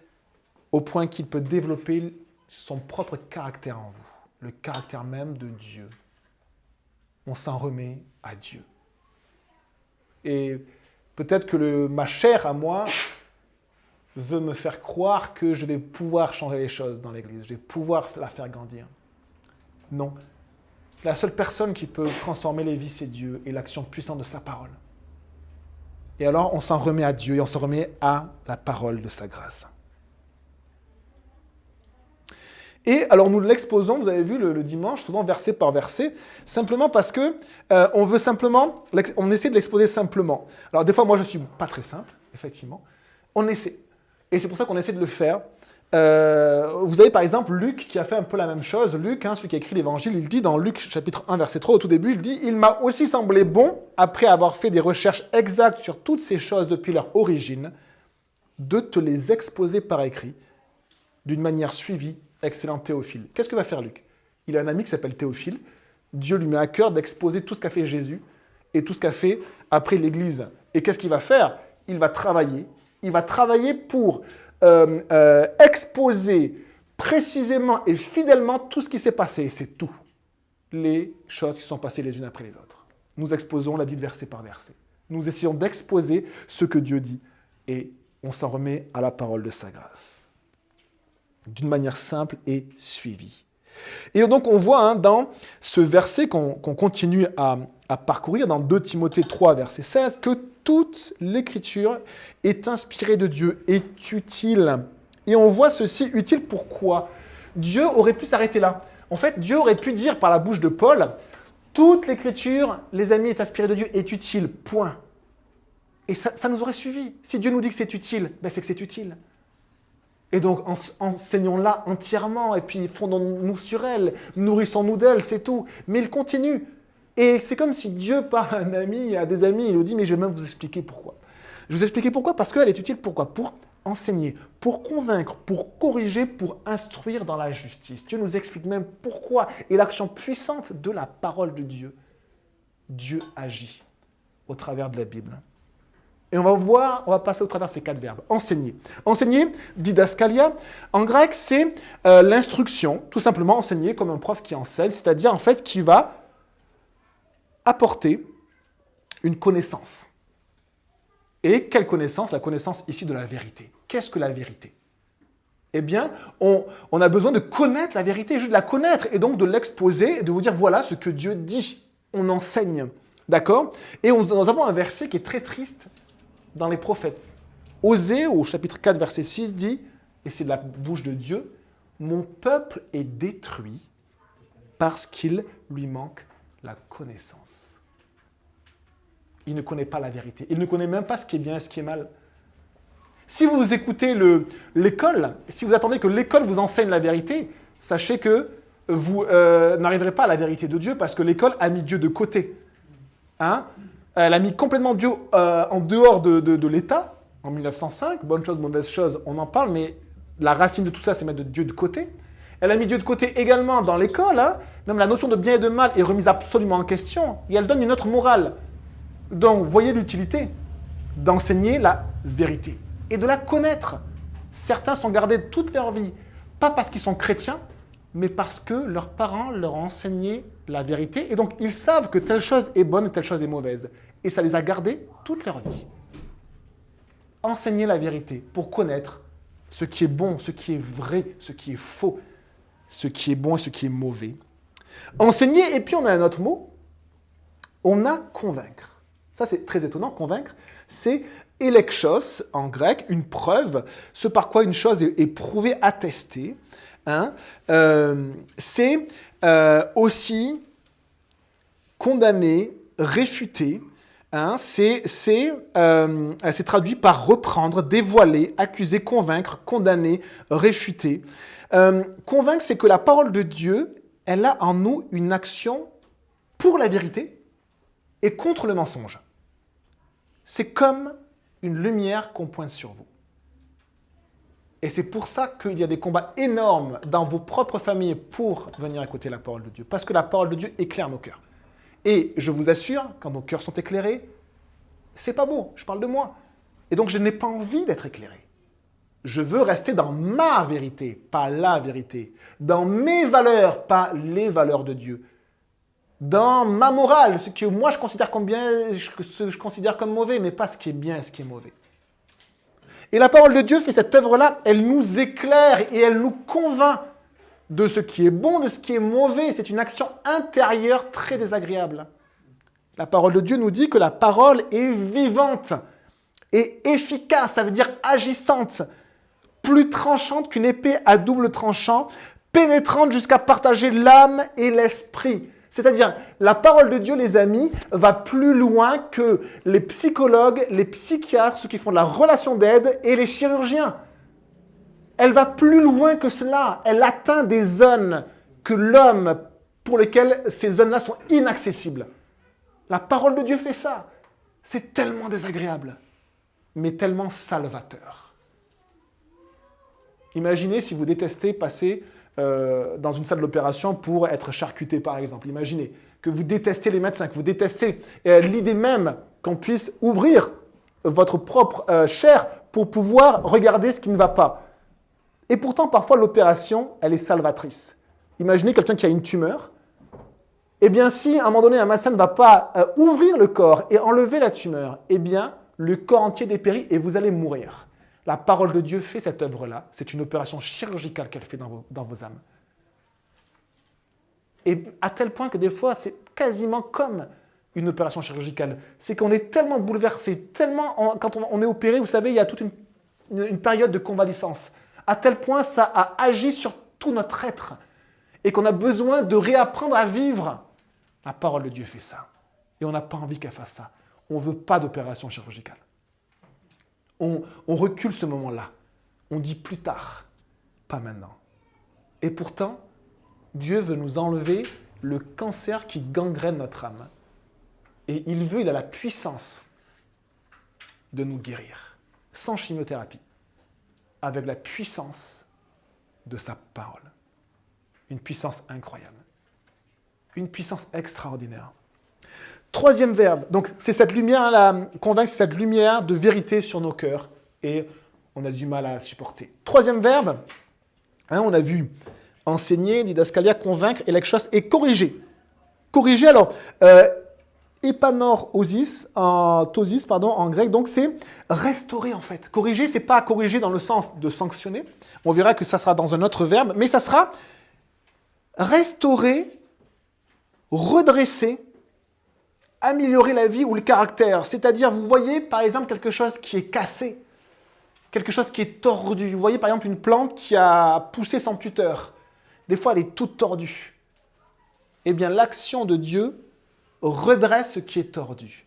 au point qu'il peut développer son propre caractère en vous, le caractère même de Dieu. On s'en remet à Dieu. Et peut-être que ma chair à moi veut me faire croire que je vais pouvoir changer les choses dans l'Église, je vais pouvoir la faire grandir. Non. La seule personne qui peut transformer les vies, c'est Dieu et l'action puissante de sa parole. Et alors, on s'en remet à Dieu et on s'en remet à la parole de sa grâce. Et alors, nous l'exposons, vous avez vu le dimanche, souvent verset par verset, simplement parce que on essaie de l'exposer simplement. Alors, des fois, moi, je ne suis pas très simple, effectivement. On essaie. Et c'est pour ça qu'on essaie de le faire. Vous avez par exemple Luc qui a fait un peu la même chose. Luc, celui qui a écrit l'évangile, il dit dans Luc chapitre 1, verset 3, au tout début, il dit « Il m'a aussi semblé bon, après avoir fait des recherches exactes sur toutes ces choses depuis leur origine, de te les exposer par écrit, d'une manière suivie, excellent Théophile. » Qu'est-ce que va faire Luc? Il a un ami qui s'appelle Théophile. Dieu lui met à cœur d'exposer tout ce qu'a fait Jésus et tout ce qu'a fait après l'Église. Et qu'est-ce qu'il va faire? Il va travailler. Il va travailler pour exposer précisément et fidèlement tout ce qui s'est passé. C'est tout. Les choses qui sont passées les unes après les autres. Nous exposons la Bible verset par verset. Nous essayons d'exposer ce que Dieu dit et on s'en remet à la parole de sa grâce. D'une manière simple et suivie. Et donc on voit dans ce verset qu'on continue à parcourir, dans 2 Timothée 3, verset 16, que toute l'écriture est inspirée de Dieu, est utile. Et on voit ceci utile pourquoi? Dieu aurait pu s'arrêter là. En fait, Dieu aurait pu dire par la bouche de Paul, toute l'écriture, les amis, est inspirée de Dieu, est utile, point. Et ça nous aurait suffi. Si Dieu nous dit que c'est utile, c'est que c'est utile. Et donc, enseignons-la entièrement, et puis fondons-nous sur elle, nourrissons-nous d'elle, c'est tout. Mais il continue. Et c'est comme si Dieu, par un ami, à des amis, il nous dit, mais je vais même vous expliquer pourquoi. Je vais vous expliquer pourquoi, parce qu'elle est utile, pourquoi? Pour enseigner, pour convaincre, pour corriger, pour instruire dans la justice. Dieu nous explique même pourquoi. Et l'action puissante de la parole de Dieu, Dieu agit au travers de la Bible. Et on va passer au travers de ces 4 verbes. Enseigner. Enseigner, didaskalia, en grec, c'est l'instruction, tout simplement enseigner comme un prof qui enseigne, c'est-à-dire en fait qui va apporter une connaissance. Et quelle connaissance? La connaissance ici de la vérité. Qu'est-ce que la vérité? Eh bien, on a besoin de connaître la vérité, juste de la connaître, et donc de l'exposer, et de vous dire voilà ce que Dieu dit. On enseigne. D'accord? Et nous avons un verset qui est très triste dans les prophètes. Osée, au chapitre 4, verset 6, dit, et c'est de la bouche de Dieu, « Mon peuple est détruit parce qu'il lui manque la connaissance. » Il ne connaît pas la vérité. Il ne connaît même pas ce qui est bien et ce qui est mal. Si vous écoutez l'école, si vous attendez que l'école vous enseigne la vérité, sachez que vous n'arriverez pas à la vérité de Dieu parce que l'école a mis Dieu de côté. Hein? Elle a mis complètement Dieu en dehors de l'État, en 1905. Bonne chose, mauvaise chose, on en parle, mais la racine de tout ça, c'est mettre Dieu de côté. Elle a mis Dieu de côté également dans l'école. Hein? Même la notion de bien et de mal est remise absolument en question. Et elle donne une autre morale. Donc, voyez l'utilité d'enseigner la vérité et de la connaître. Certains sont gardés toute leur vie, pas parce qu'ils sont chrétiens, mais parce que leurs parents leur ont enseigné la vérité. Et donc, ils savent que telle chose est bonne et telle chose est mauvaise. Et ça les a gardés toute leur vie. Enseigner la vérité pour connaître ce qui est bon, ce qui est vrai, ce qui est faux, ce qui est bon et ce qui est mauvais. Enseigner, et puis on a un autre mot, on a convaincre. Ça, c'est très étonnant. Convaincre, c'est elekchos en grec, une preuve, ce par quoi une chose est prouvée, attestée. Hein. C'est aussi condamner, réfuter. Hein. C'est traduit par reprendre, dévoiler, accuser, convaincre, condamner, réfuter. Convaincre, c'est que la parole de Dieu, elle a en nous une action pour la vérité et contre le mensonge. C'est comme une lumière qu'on pointe sur vous. Et c'est pour ça qu'il y a des combats énormes dans vos propres familles pour venir écouter la parole de Dieu. Parce que la parole de Dieu éclaire nos cœurs. Et je vous assure, quand nos cœurs sont éclairés, c'est pas beau, je parle de moi. Et donc je n'ai pas envie d'être éclairé. Je veux rester dans ma vérité, pas la vérité. Dans mes valeurs, pas les valeurs de Dieu. Dans ma morale, ce que moi je considère comme bien, ce que je considère comme mauvais, mais pas ce qui est bien et ce qui est mauvais. Et la parole de Dieu fait cette œuvre-là, elle nous éclaire et elle nous convainc de ce qui est bon, de ce qui est mauvais. C'est une action intérieure très désagréable. La parole de Dieu nous dit que la parole est vivante et efficace, ça veut dire agissante, plus tranchante qu'une épée à double tranchant, pénétrante jusqu'à partager l'âme et l'esprit. C'est-à-dire, la parole de Dieu, les amis, va plus loin que les psychologues, les psychiatres, ceux qui font de la relation d'aide et les chirurgiens. Elle va plus loin que cela. Elle atteint des zones que l'homme, pour lesquelles ces zones-là sont inaccessibles. La parole de Dieu fait ça. C'est tellement désagréable, mais tellement salvateur. Imaginez si vous détestez passer dans une salle d'opération pour être charcuté, par exemple. Imaginez que vous détestez les médecins, que vous détestez l'idée même qu'on puisse ouvrir votre propre chair pour pouvoir regarder ce qui ne va pas. Et pourtant, parfois, l'opération, elle est salvatrice. Imaginez quelqu'un qui a une tumeur. Eh bien, si à un moment donné, un médecin ne va pas ouvrir le corps et enlever la tumeur, eh bien, le corps entier dépérit et vous allez mourir. La parole de Dieu fait cette œuvre-là. C'est une opération chirurgicale qu'elle fait dans vos âmes. Et à tel point que des fois, c'est quasiment comme une opération chirurgicale. C'est qu'on est tellement bouleversé, tellement... Quand on est opéré, vous savez, il y a toute une période de convalescence. À tel point, ça a agi sur tout notre être. Et qu'on a besoin de réapprendre à vivre. La parole de Dieu fait ça. Et on n'a pas envie qu'elle fasse ça. On ne veut pas d'opération chirurgicale. On recule ce moment-là. On dit plus tard, pas maintenant. Et pourtant, Dieu veut nous enlever le cancer qui gangrène notre âme. Et il a la puissance de nous guérir, sans chimiothérapie, avec la puissance de sa parole. Une puissance incroyable. Une puissance extraordinaire. Troisième verbe, donc c'est cette lumière, convaincre, c'est cette lumière de vérité sur nos cœurs. Et on a du mal à la supporter. Troisième verbe, on a vu enseigner, didaskalia, convaincre, elekchos et corriger. Corriger, alors, epanorosis, tosis, en grec, donc c'est restaurer en fait. Corriger, c'est pas corriger dans le sens de sanctionner. On verra que ça sera dans un autre verbe, mais ça sera restaurer, redresser, améliorer la vie ou le caractère. C'est-à-dire, vous voyez par exemple quelque chose qui est cassé, quelque chose qui est tordu. Vous voyez par exemple une plante qui a poussé sans tuteur. Des fois, elle est toute tordue. Eh bien, l'action de Dieu redresse ce qui est tordu.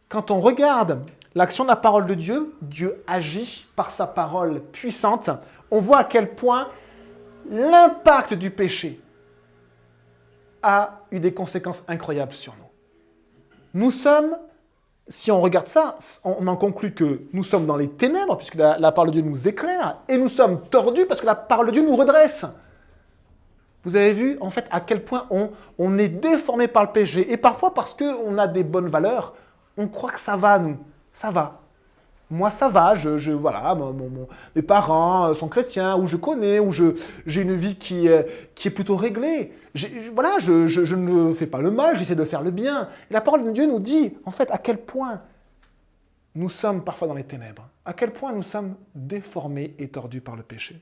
Quand on regarde l'action de la parole de Dieu, Dieu agit par sa parole puissante. On voit à quel point l'impact du péché a eu des conséquences incroyables sur nous. Nous sommes, si on regarde ça, on en conclut que nous sommes dans les ténèbres, puisque la parole de Dieu nous éclaire, et nous sommes tordus parce que la parole de Dieu nous redresse. Vous avez vu, en fait, à quel point on est déformé par le péché. Et parfois, parce qu'on a des bonnes valeurs, on croit que ça va, nous. Ça va. Moi, ça va. Voilà, mes parents sont chrétiens, ou je connais, ou j'ai une vie qui est plutôt réglée. Voilà, je ne fais pas le mal, j'essaie de faire le bien. Et la parole de Dieu nous dit, en fait, à quel point nous sommes parfois dans les ténèbres. À quel point nous sommes déformés et tordus par le péché.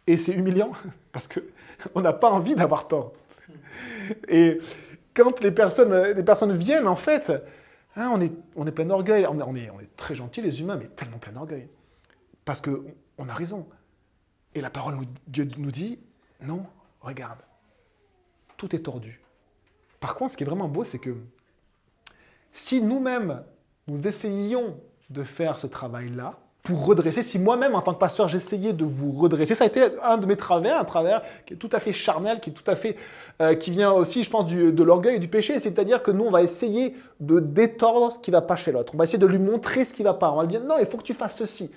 Et c'est humiliant, parce qu'on n'a pas envie d'avoir tort. Et quand les personnes viennent, en fait, hein, on est plein d'orgueil. On est très gentils, les humains, mais tellement plein d'orgueil. Parce qu'on a raison. Et la parole, Dieu nous dit, non, regarde, tout est tordu. Par contre, ce qui est vraiment beau, c'est que si nous-mêmes, nous essayions de faire ce travail-là, pour redresser, si moi-même, en tant que pasteur, j'essayais de vous redresser, ça a été un de mes travers, un travers qui est tout à fait charnel, qui vient aussi, je pense, de l'orgueil et du péché, c'est-à-dire que nous, on va essayer de détordre ce qui ne va pas chez l'autre, on va essayer de lui montrer ce qui ne va pas, on va lui dire, non, il faut que tu fasses ceci.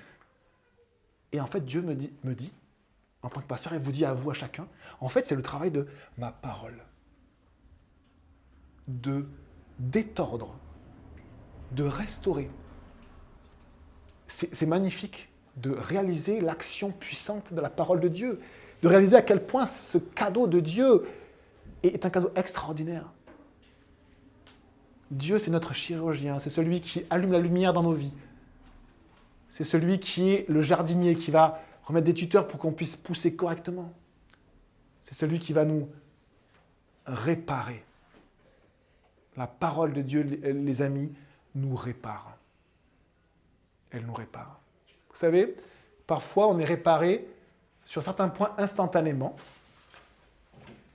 Et en fait, Dieu me dit, en tant que pasteur, et vous dit à vous, à chacun, en fait, c'est le travail de ma parole, de détordre, de restaurer. C'est magnifique de réaliser l'action puissante de la parole de Dieu, de réaliser à quel point ce cadeau de Dieu est un cadeau extraordinaire. Dieu, c'est notre chirurgien, c'est celui qui allume la lumière dans nos vies. C'est celui qui est le jardinier, qui va remettre des tuteurs pour qu'on puisse pousser correctement. C'est celui qui va nous réparer. La parole de Dieu, les amis, nous répare. Elle nous répare. Vous savez, parfois on est réparé sur certains points instantanément.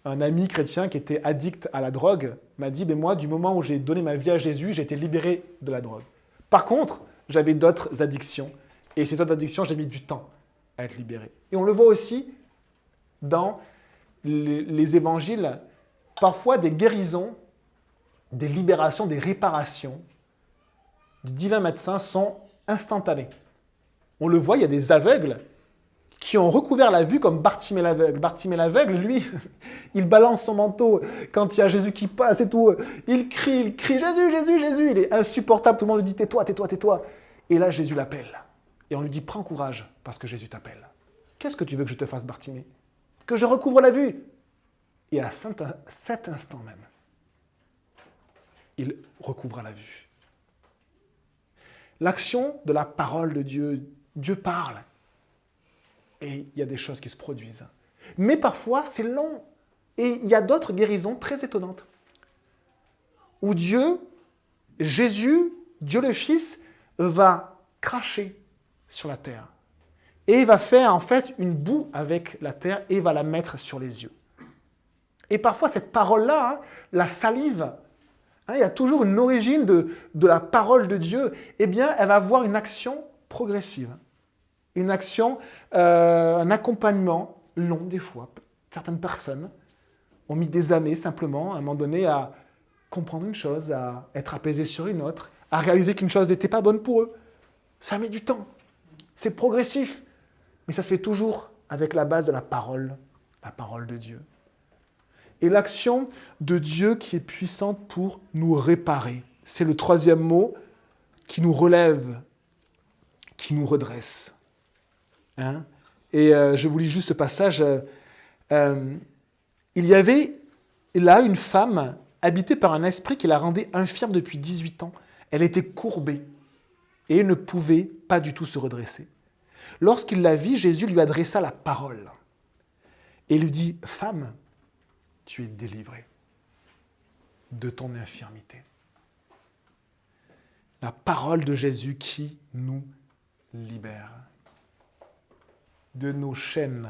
Un ami chrétien qui était addict à la drogue m'a dit, moi, du moment où j'ai donné ma vie à Jésus, j'ai été libéré de la drogue. Par contre, j'avais d'autres addictions, et ces autres addictions, j'ai mis du temps à être libéré. Et on le voit aussi dans les évangiles, parfois des guérisons, des libérations, des réparations du divin médecin sont instantané. On le voit, il y a des aveugles qui ont recouvert la vue comme Bartimée l'aveugle. Bartimée l'aveugle, lui, il balance son manteau quand il y a Jésus qui passe et tout. Il crie, Jésus, Jésus, Jésus. Il est insupportable, tout le monde lui dit, tais-toi, tais-toi, tais-toi. Et là, Jésus l'appelle. Et on lui dit, prends courage parce que Jésus t'appelle. Qu'est-ce que tu veux que je te fasse, Bartimée? Que je recouvre la vue. Et à cet instant même, il recouvra la vue. L'action de la parole de Dieu, Dieu parle. Et il y a des choses qui se produisent. Mais parfois, c'est long. Et il y a d'autres guérisons très étonnantes. Où Jésus, Dieu le Fils, va cracher sur la terre. Et il va faire en fait une boue avec la terre et va la mettre sur les yeux. Et parfois, cette parole-là, la salive, il y a toujours une origine de la parole de Dieu. Eh bien, elle va avoir une action progressive. Une action, un accompagnement long des fois. Certaines personnes ont mis des années simplement, à un moment donné, à comprendre une chose, à être apaisées sur une autre, à réaliser qu'une chose n'était pas bonne pour eux. Ça met du temps. C'est progressif. Mais ça se fait toujours avec la base de la parole de Dieu. Et l'action de Dieu qui est puissante pour nous réparer. C'est le troisième mot qui nous relève, qui nous redresse. Et je vous lis juste ce passage. Il y avait là une femme habitée par un esprit qui la rendait infirme depuis 18 ans. Elle était courbée et ne pouvait pas du tout se redresser. Lorsqu'il la vit, Jésus lui adressa la parole et lui dit « Femme, tu es délivrée de ton infirmité. » La parole de Jésus qui nous libère de nos chaînes,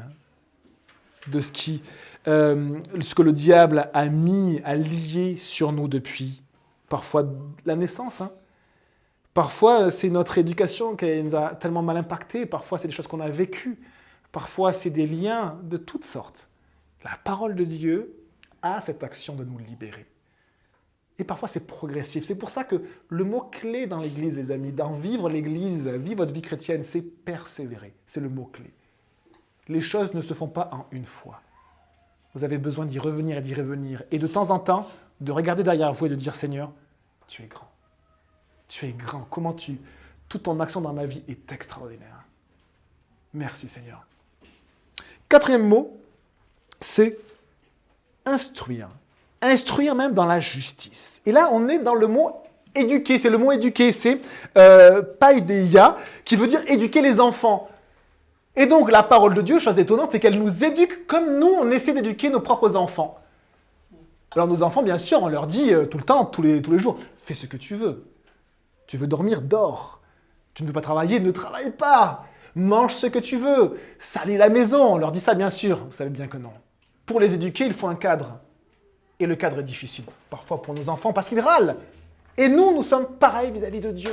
de ce que le diable a lié sur nous depuis parfois la naissance. Parfois, c'est notre éducation qui nous a tellement mal impactés. Parfois, c'est des choses qu'on a vécues. Parfois, c'est des liens de toutes sortes. La parole de Dieu a cette action de nous libérer. Et parfois, c'est progressif. C'est pour ça que le mot-clé dans l'Église, les amis, dans vivre l'Église, vivre votre vie chrétienne, c'est persévérer. C'est le mot-clé. Les choses ne se font pas en une fois. Vous avez besoin d'y revenir et d'y revenir. Et de temps en temps, de regarder derrière vous et de dire, Seigneur, tu es grand. Tu es grand. Toute ton action dans ma vie est extraordinaire. Merci, Seigneur. Quatrième mot, c'est instruire. Instruire même dans la justice. Et là, on est dans le mot éduquer. C'est le mot éduquer, c'est paideia, qui veut dire éduquer les enfants. Et donc, la parole de Dieu, chose étonnante, c'est qu'elle nous éduque comme nous, on essaie d'éduquer nos propres enfants. Alors, nos enfants, bien sûr, on leur dit tout le temps, tous les jours, fais ce que tu veux. Tu veux dormir, dors. Tu ne veux pas travailler, ne travaille pas. Mange ce que tu veux. Salis la maison. On leur dit ça, bien sûr. Vous savez bien que non. Pour les éduquer, il faut un cadre. Et le cadre est difficile, parfois pour nos enfants, parce qu'ils râlent. Et nous sommes pareils vis-à-vis de Dieu.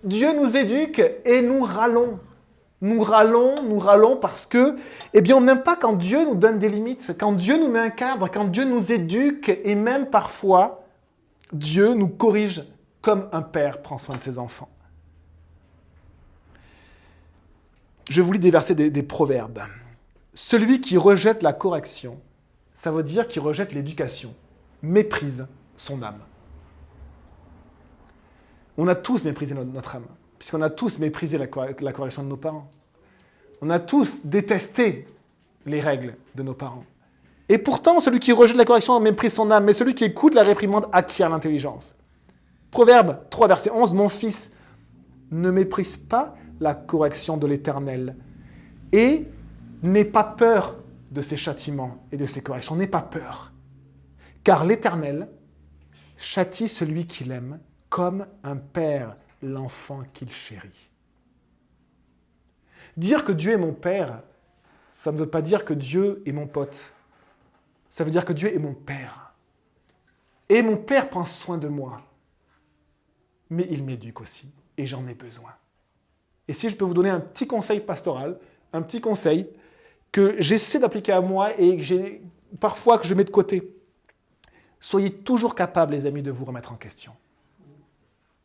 Dieu nous éduque et nous râlons. Nous râlons parce que, on n'aime pas quand Dieu nous donne des limites, quand Dieu nous met un cadre, quand Dieu nous éduque, et même parfois, Dieu nous corrige comme un père prend soin de ses enfants. Je vous lis des versets des Proverbes. Celui qui rejette la correction, ça veut dire qu'il rejette l'éducation, méprise son âme. On a tous méprisé notre âme, puisqu'on a tous méprisé la correction de nos parents. On a tous détesté les règles de nos parents. Et pourtant, celui qui rejette la correction méprise son âme, mais celui qui écoute la réprimande acquiert l'intelligence. Proverbe 3, verset 11, « Mon fils, ne méprise pas la correction de l'Éternel et n'aie pas peur de ses châtiments et de ses corrections. N'aie pas peur. Car l'Éternel châtie celui qu'il aime comme un père l'enfant qu'il chérit. » Dire que Dieu est mon père, ça ne veut pas dire que Dieu est mon pote. Ça veut dire que Dieu est mon père. Et mon père prend soin de moi. Mais il m'éduque aussi, et j'en ai besoin. Et si je peux vous donner un petit conseil pastoral, un petit conseil que j'essaie d'appliquer à moi et que parfois que je mets de côté, soyez toujours capables, les amis, de vous remettre en question.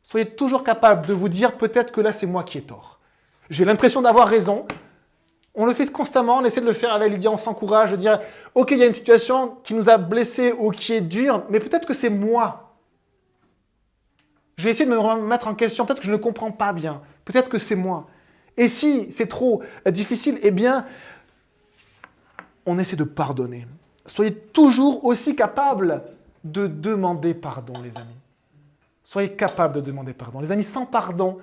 Soyez toujours capables de vous dire, peut-être que là, c'est moi qui ai tort. J'ai l'impression d'avoir raison. On le fait constamment, on essaie de le faire avec Lydia, on s'encourage, de dire, ok, il y a une situation qui nous a blessés ou qui est dure, mais peut-être que c'est moi. Je vais essayer de me remettre en question, peut-être que je ne comprends pas bien, peut-être que c'est moi. Et si c'est trop difficile, on essaie de pardonner. Soyez toujours aussi capables de demander pardon, les amis. Soyez capables de demander pardon. Les amis, sans pardon,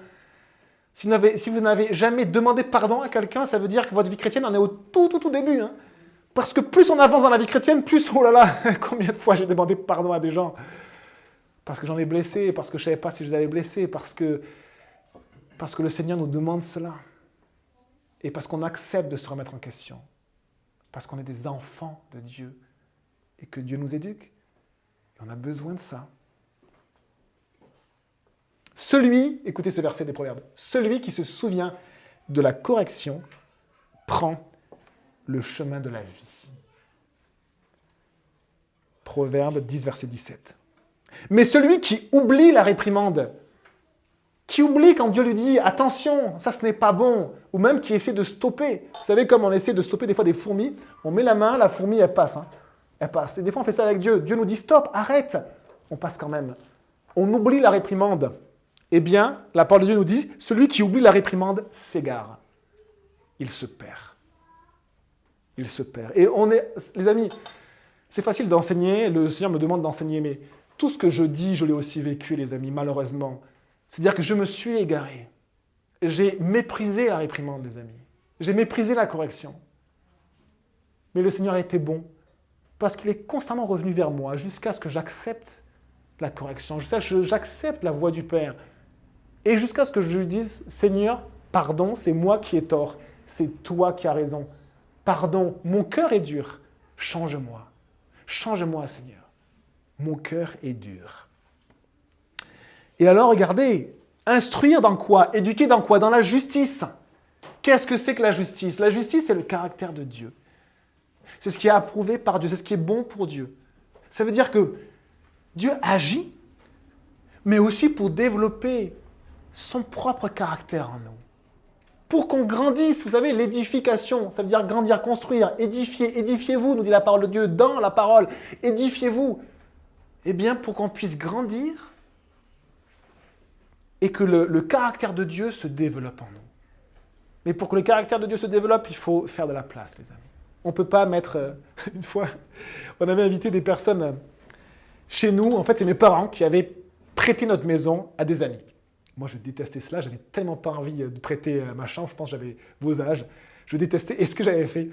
si vous n'avez jamais demandé pardon à quelqu'un, ça veut dire que votre vie chrétienne en est au tout début. Parce que plus on avance dans la vie chrétienne, plus, oh là là, combien de fois j'ai demandé pardon à des gens parce que j'en ai blessé, parce que je ne savais pas si je les avais blessés, parce que le Seigneur nous demande cela. Et parce qu'on accepte de se remettre en question. Parce qu'on est des enfants de Dieu. Et que Dieu nous éduque. Et on a besoin de ça. Écoutez ce verset des Proverbes, celui qui se souvient de la correction prend le chemin de la vie. Proverbe 10, verset 17. Mais celui qui oublie la réprimande, qui oublie quand Dieu lui dit « Attention, ça ce n'est pas bon », ou même qui essaie de stopper. Vous savez, comme on essaie de stopper des fois des fourmis, on met la main, la fourmi, elle passe. Elle passe. Et des fois, on fait ça avec Dieu. Dieu nous dit « Stop, arrête !» On passe quand même. On oublie la réprimande. Eh bien, la parole de Dieu nous dit « Celui qui oublie la réprimande s'égare. » Il se perd. Il se perd. Et les amis, c'est facile d'enseigner, le Seigneur me demande d'enseigner, mais tout ce que je dis, je l'ai aussi vécu, les amis, malheureusement. C'est-à-dire que je me suis égaré. J'ai méprisé la réprimande, les amis. J'ai méprisé la correction. Mais le Seigneur a été bon, parce qu'il est constamment revenu vers moi, jusqu'à ce que j'accepte la correction, jusqu'à ce que j'accepte la voix du Père, Et jusqu'à ce que je lui dise, Seigneur, pardon, c'est moi qui ai tort. C'est toi qui as raison. Pardon, mon cœur est dur. Change-moi. Change-moi, Seigneur. Mon cœur est dur. Et alors, regardez, instruire dans quoi? Éduquer dans quoi? Dans la justice. Qu'est-ce que c'est que la justice? La justice, c'est le caractère de Dieu. C'est ce qui est approuvé par Dieu, c'est ce qui est bon pour Dieu. Ça veut dire que Dieu agit, mais aussi pour développer son propre caractère en nous. Pour qu'on grandisse, vous savez, l'édification, ça veut dire grandir, construire, édifier, édifiez-vous, nous dit la parole de Dieu dans la parole, édifiez-vous. Eh bien, pour qu'on puisse grandir et que le caractère de Dieu se développe en nous. Mais pour que le caractère de Dieu se développe, il faut faire de la place, les amis. On ne peut pas mettre... Une fois, on avait invité des personnes chez nous. En fait, c'est mes parents qui avaient prêté notre maison à des amis. Moi, je détestais cela. J'avais tellement pas envie de prêter ma chambre. Je pense que j'avais vos âges. Je détestais. Et ce que j'avais fait,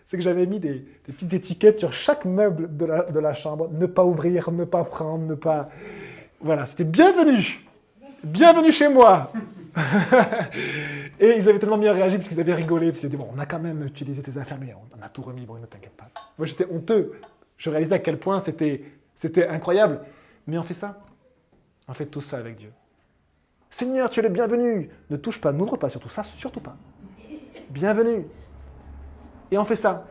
c'est que j'avais mis des petites étiquettes sur chaque meuble de la chambre. Ne pas ouvrir, ne pas prendre, ne pas... Voilà, c'était bienvenue. Bienvenue chez moi. Et ils avaient tellement bien réagi parce qu'ils avaient rigolé. Puis c'était bon, on a quand même utilisé tes affaires, mais on a tout remis. Bon, ne t'inquiète pas. Moi, j'étais honteux. Je réalisais à quel point c'était incroyable. Mais on fait ça. On fait tout ça avec Dieu. Seigneur, tu es le bienvenu. Ne touche pas, n'ouvre pas, surtout ça, surtout pas. Bienvenue. Et on fait ça.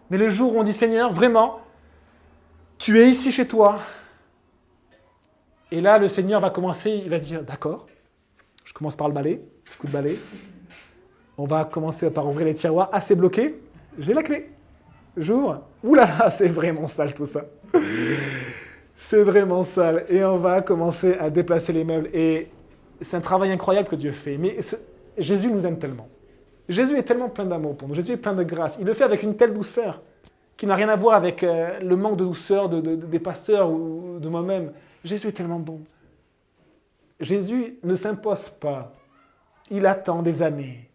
Mais le jour où on dit Seigneur, vraiment, tu es ici chez toi. Et là, le Seigneur va commencer, il va dire, d'accord, je commence par le balai, petit coup de balai. On va commencer par ouvrir les tiroirs assez bloqués. J'ai la clé. J'ouvre. Ouh là là, c'est vraiment sale tout ça. C'est vraiment sale. Et on va commencer à déplacer les meubles. Et c'est un travail incroyable que Dieu fait. Mais Jésus nous aime tellement. Jésus est tellement plein d'amour pour nous. Jésus est plein de grâce. Il le fait avec une telle douceur qui n'a rien à voir avec le manque de douceur des pasteurs ou de moi-même. Jésus est tellement bon. Jésus ne s'impose pas. Il attend des années.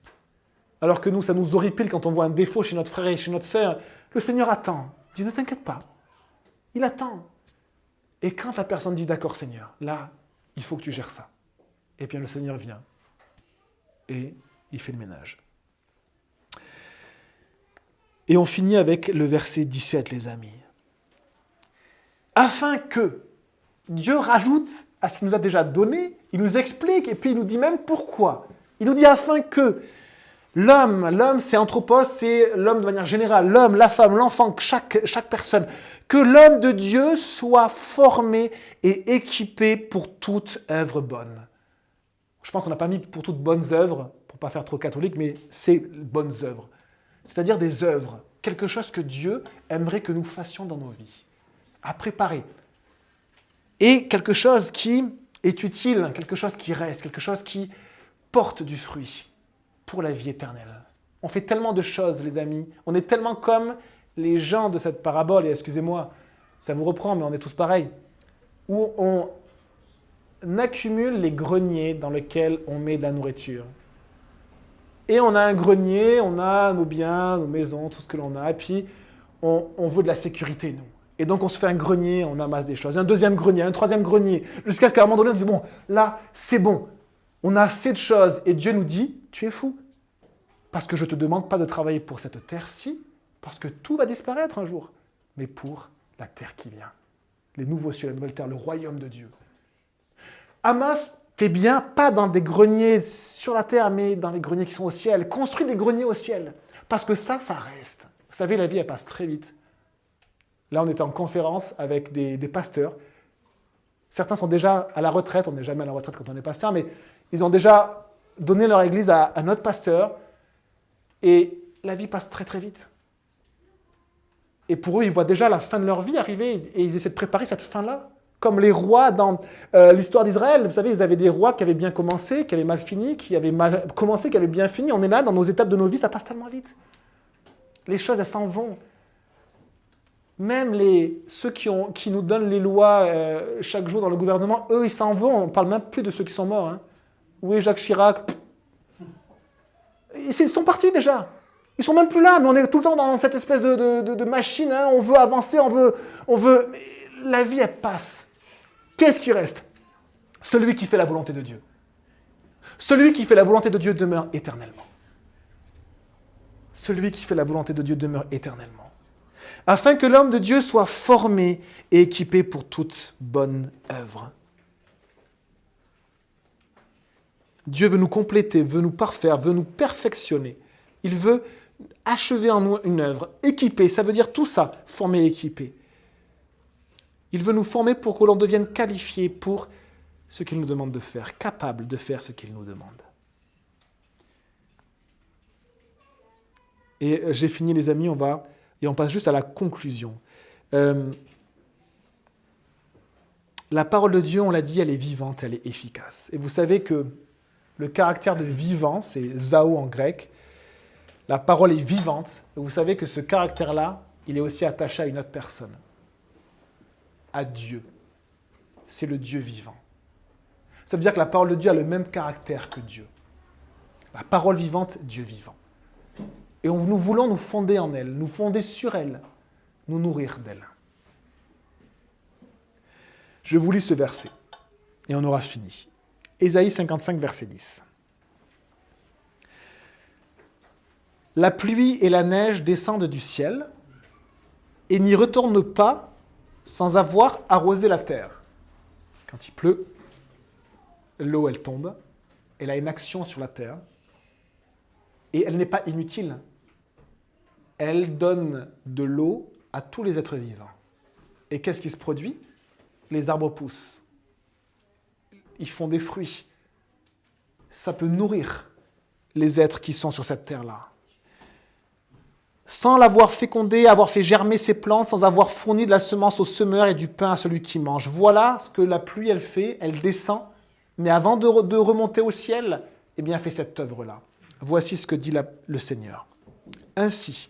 Alors que nous, ça nous horripile quand on voit un défaut chez notre frère et chez notre sœur. Le Seigneur attend. Il dit, ne t'inquiète pas. Il attend. Et quand la personne dit, d'accord Seigneur, là, il faut que tu gères ça. Et bien le Seigneur vient. Et il fait le ménage. Et on finit avec le verset 17, les amis. Afin que Dieu rajoute à ce qu'il nous a déjà donné, il nous explique et puis il nous dit même pourquoi. Il nous dit afin que l'homme c'est anthropos, c'est l'homme de manière générale, l'homme, la femme, l'enfant, chaque personne, que l'homme de Dieu soit formé et équipé pour toute œuvre bonne. Je pense qu'on n'a pas mis pour toutes bonnes œuvres, pour ne pas faire trop catholique, mais c'est bonnes œuvres. C'est-à-dire des œuvres, quelque chose que Dieu aimerait que nous fassions dans nos vies, à préparer. Et quelque chose qui est utile, quelque chose qui reste, quelque chose qui porte du fruit pour la vie éternelle. On fait tellement de choses, les amis. On est tellement comme les gens de cette parabole, et excusez-moi, ça vous reprend, mais on est tous pareils, où on accumule les greniers dans lesquels on met de la nourriture. Et on a un grenier, on a nos biens, nos maisons, tout ce que l'on a, et puis on veut de la sécurité, nous. Et donc on se fait un grenier, on amasse des choses, un deuxième grenier, un troisième grenier, jusqu'à ce qu'à un moment donné, on se dise, bon, là, c'est bon, on a assez de choses. Et Dieu nous dit, tu es fou, parce que je ne te demande pas de travailler pour cette terre-ci, parce que tout va disparaître un jour, mais pour la terre qui vient, les nouveaux cieux, la nouvelle terre, le royaume de Dieu. Amasse tes biens, pas dans des greniers sur la terre, mais dans les greniers qui sont au ciel. Construis des greniers au ciel, parce que ça reste. Vous savez, la vie, elle passe très vite. Là, on était en conférence avec des pasteurs. Certains sont déjà à la retraite, on n'est jamais à la retraite quand on est pasteur, mais ils ont déjà donné leur église à notre pasteur, et la vie passe très très vite. Et pour eux, ils voient déjà la fin de leur vie arriver, et ils essaient de préparer cette fin-là. Comme les rois dans l'histoire d'Israël. Vous savez, ils avaient des rois qui avaient bien commencé, qui avaient mal fini, qui avaient mal commencé, qui avaient bien fini. On est là, dans nos étapes de nos vies, ça passe tellement vite. Les choses, elles s'en vont. Même ceux qui nous donnent les lois chaque jour dans le gouvernement, eux, ils s'en vont. On ne parle même plus de ceux qui sont morts. Hein. Où est Jacques Chirac? Ils sont partis déjà. Ils sont même plus là, mais on est tout le temps dans cette espèce de machine. Hein. On veut avancer, on veut... La vie, elle passe. Qu'est-ce qui reste? Celui qui fait la volonté de Dieu. Celui qui fait la volonté de Dieu demeure éternellement. Celui qui fait la volonté de Dieu demeure éternellement. Afin que l'homme de Dieu soit formé et équipé pour toute bonne œuvre. Dieu veut nous compléter, veut nous parfaire, veut nous perfectionner. Il veut achever en nous une œuvre, équiper, ça veut dire tout ça, former et équiper. Il veut nous former pour que l'on devienne qualifié pour ce qu'il nous demande de faire, capable de faire ce qu'il nous demande. Et j'ai fini les amis, on passe juste à la conclusion. La parole de Dieu, on l'a dit, elle est vivante, elle est efficace. Et vous savez que le caractère de vivant, c'est zao en grec, la parole est vivante. Et vous savez que ce caractère-là, il est aussi attaché à une autre personne, à Dieu. C'est le Dieu vivant. Ça veut dire que la parole de Dieu a le même caractère que Dieu. La parole vivante, Dieu vivant. Et nous voulons nous fonder en elle, nous fonder sur elle, nous nourrir d'elle. Je vous lis ce verset, et on aura fini. Ésaïe 55, verset 10. La pluie et la neige descendent du ciel, et n'y retournent pas sans avoir arrosé la terre. Quand il pleut, l'eau, elle tombe, elle a une action sur la terre, et elle n'est pas inutile. Elle donne de l'eau à tous les êtres vivants. Et qu'est-ce qui se produit? Les arbres poussent. Ils font des fruits. Ça peut nourrir les êtres qui sont sur cette terre-là. Sans l'avoir fécondé, avoir fait germer ses plantes, sans avoir fourni de la semence au semeur et du pain à celui qui mange. Voilà ce que la pluie, elle fait. Elle descend. Mais avant de remonter au ciel, eh bien, elle fait cette œuvre-là. Voici ce que dit le Seigneur. Ainsi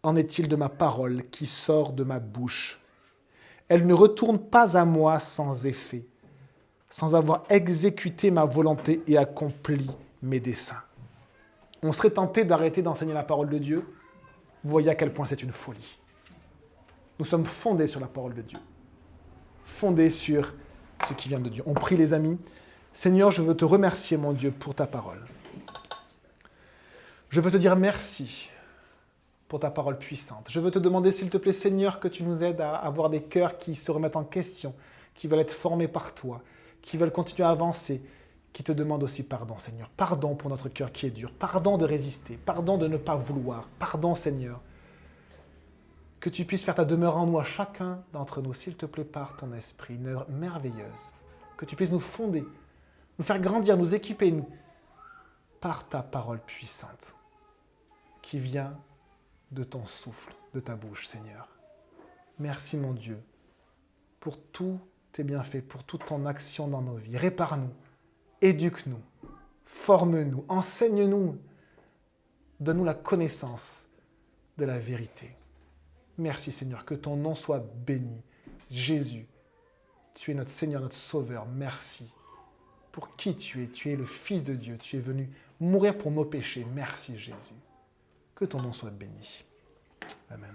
en est-il de ma parole qui sort de ma bouche. Elle ne retourne pas à moi sans effet, sans avoir exécuté ma volonté et accompli mes desseins. On serait tenté d'arrêter d'enseigner la parole de Dieu. Vous voyez à quel point c'est une folie. Nous sommes fondés sur la parole de Dieu, fondés sur ce qui vient de Dieu. On prie les amis. Seigneur, je veux te remercier, mon Dieu, pour ta parole. Je veux te dire merci pour ta parole puissante. Je veux te demander, s'il te plaît, Seigneur, que tu nous aides à avoir des cœurs qui se remettent en question, qui veulent être formés par toi, qui veulent continuer à avancer, qui te demandent aussi pardon, Seigneur. Pardon pour notre cœur qui est dur. Pardon de résister. Pardon de ne pas vouloir. Pardon, Seigneur. Que tu puisses faire ta demeure en nous, à chacun d'entre nous, s'il te plaît, par ton esprit, une œuvre merveilleuse. Que tu puisses nous fonder, nous faire grandir, nous équiper, nous, par ta parole puissante, qui vient de ton souffle, de ta bouche, Seigneur. Merci, mon Dieu, pour tous tes bienfaits, pour toute ton action dans nos vies. Répare-nous, éduque-nous, forme-nous, enseigne-nous, donne-nous la connaissance de la vérité. Merci, Seigneur, que ton nom soit béni. Jésus, tu es notre Seigneur, notre Sauveur. Merci pour qui tu es. Tu es le Fils de Dieu. Tu es venu mourir pour nos péchés. Merci, Jésus. Que ton nom soit béni. Amen.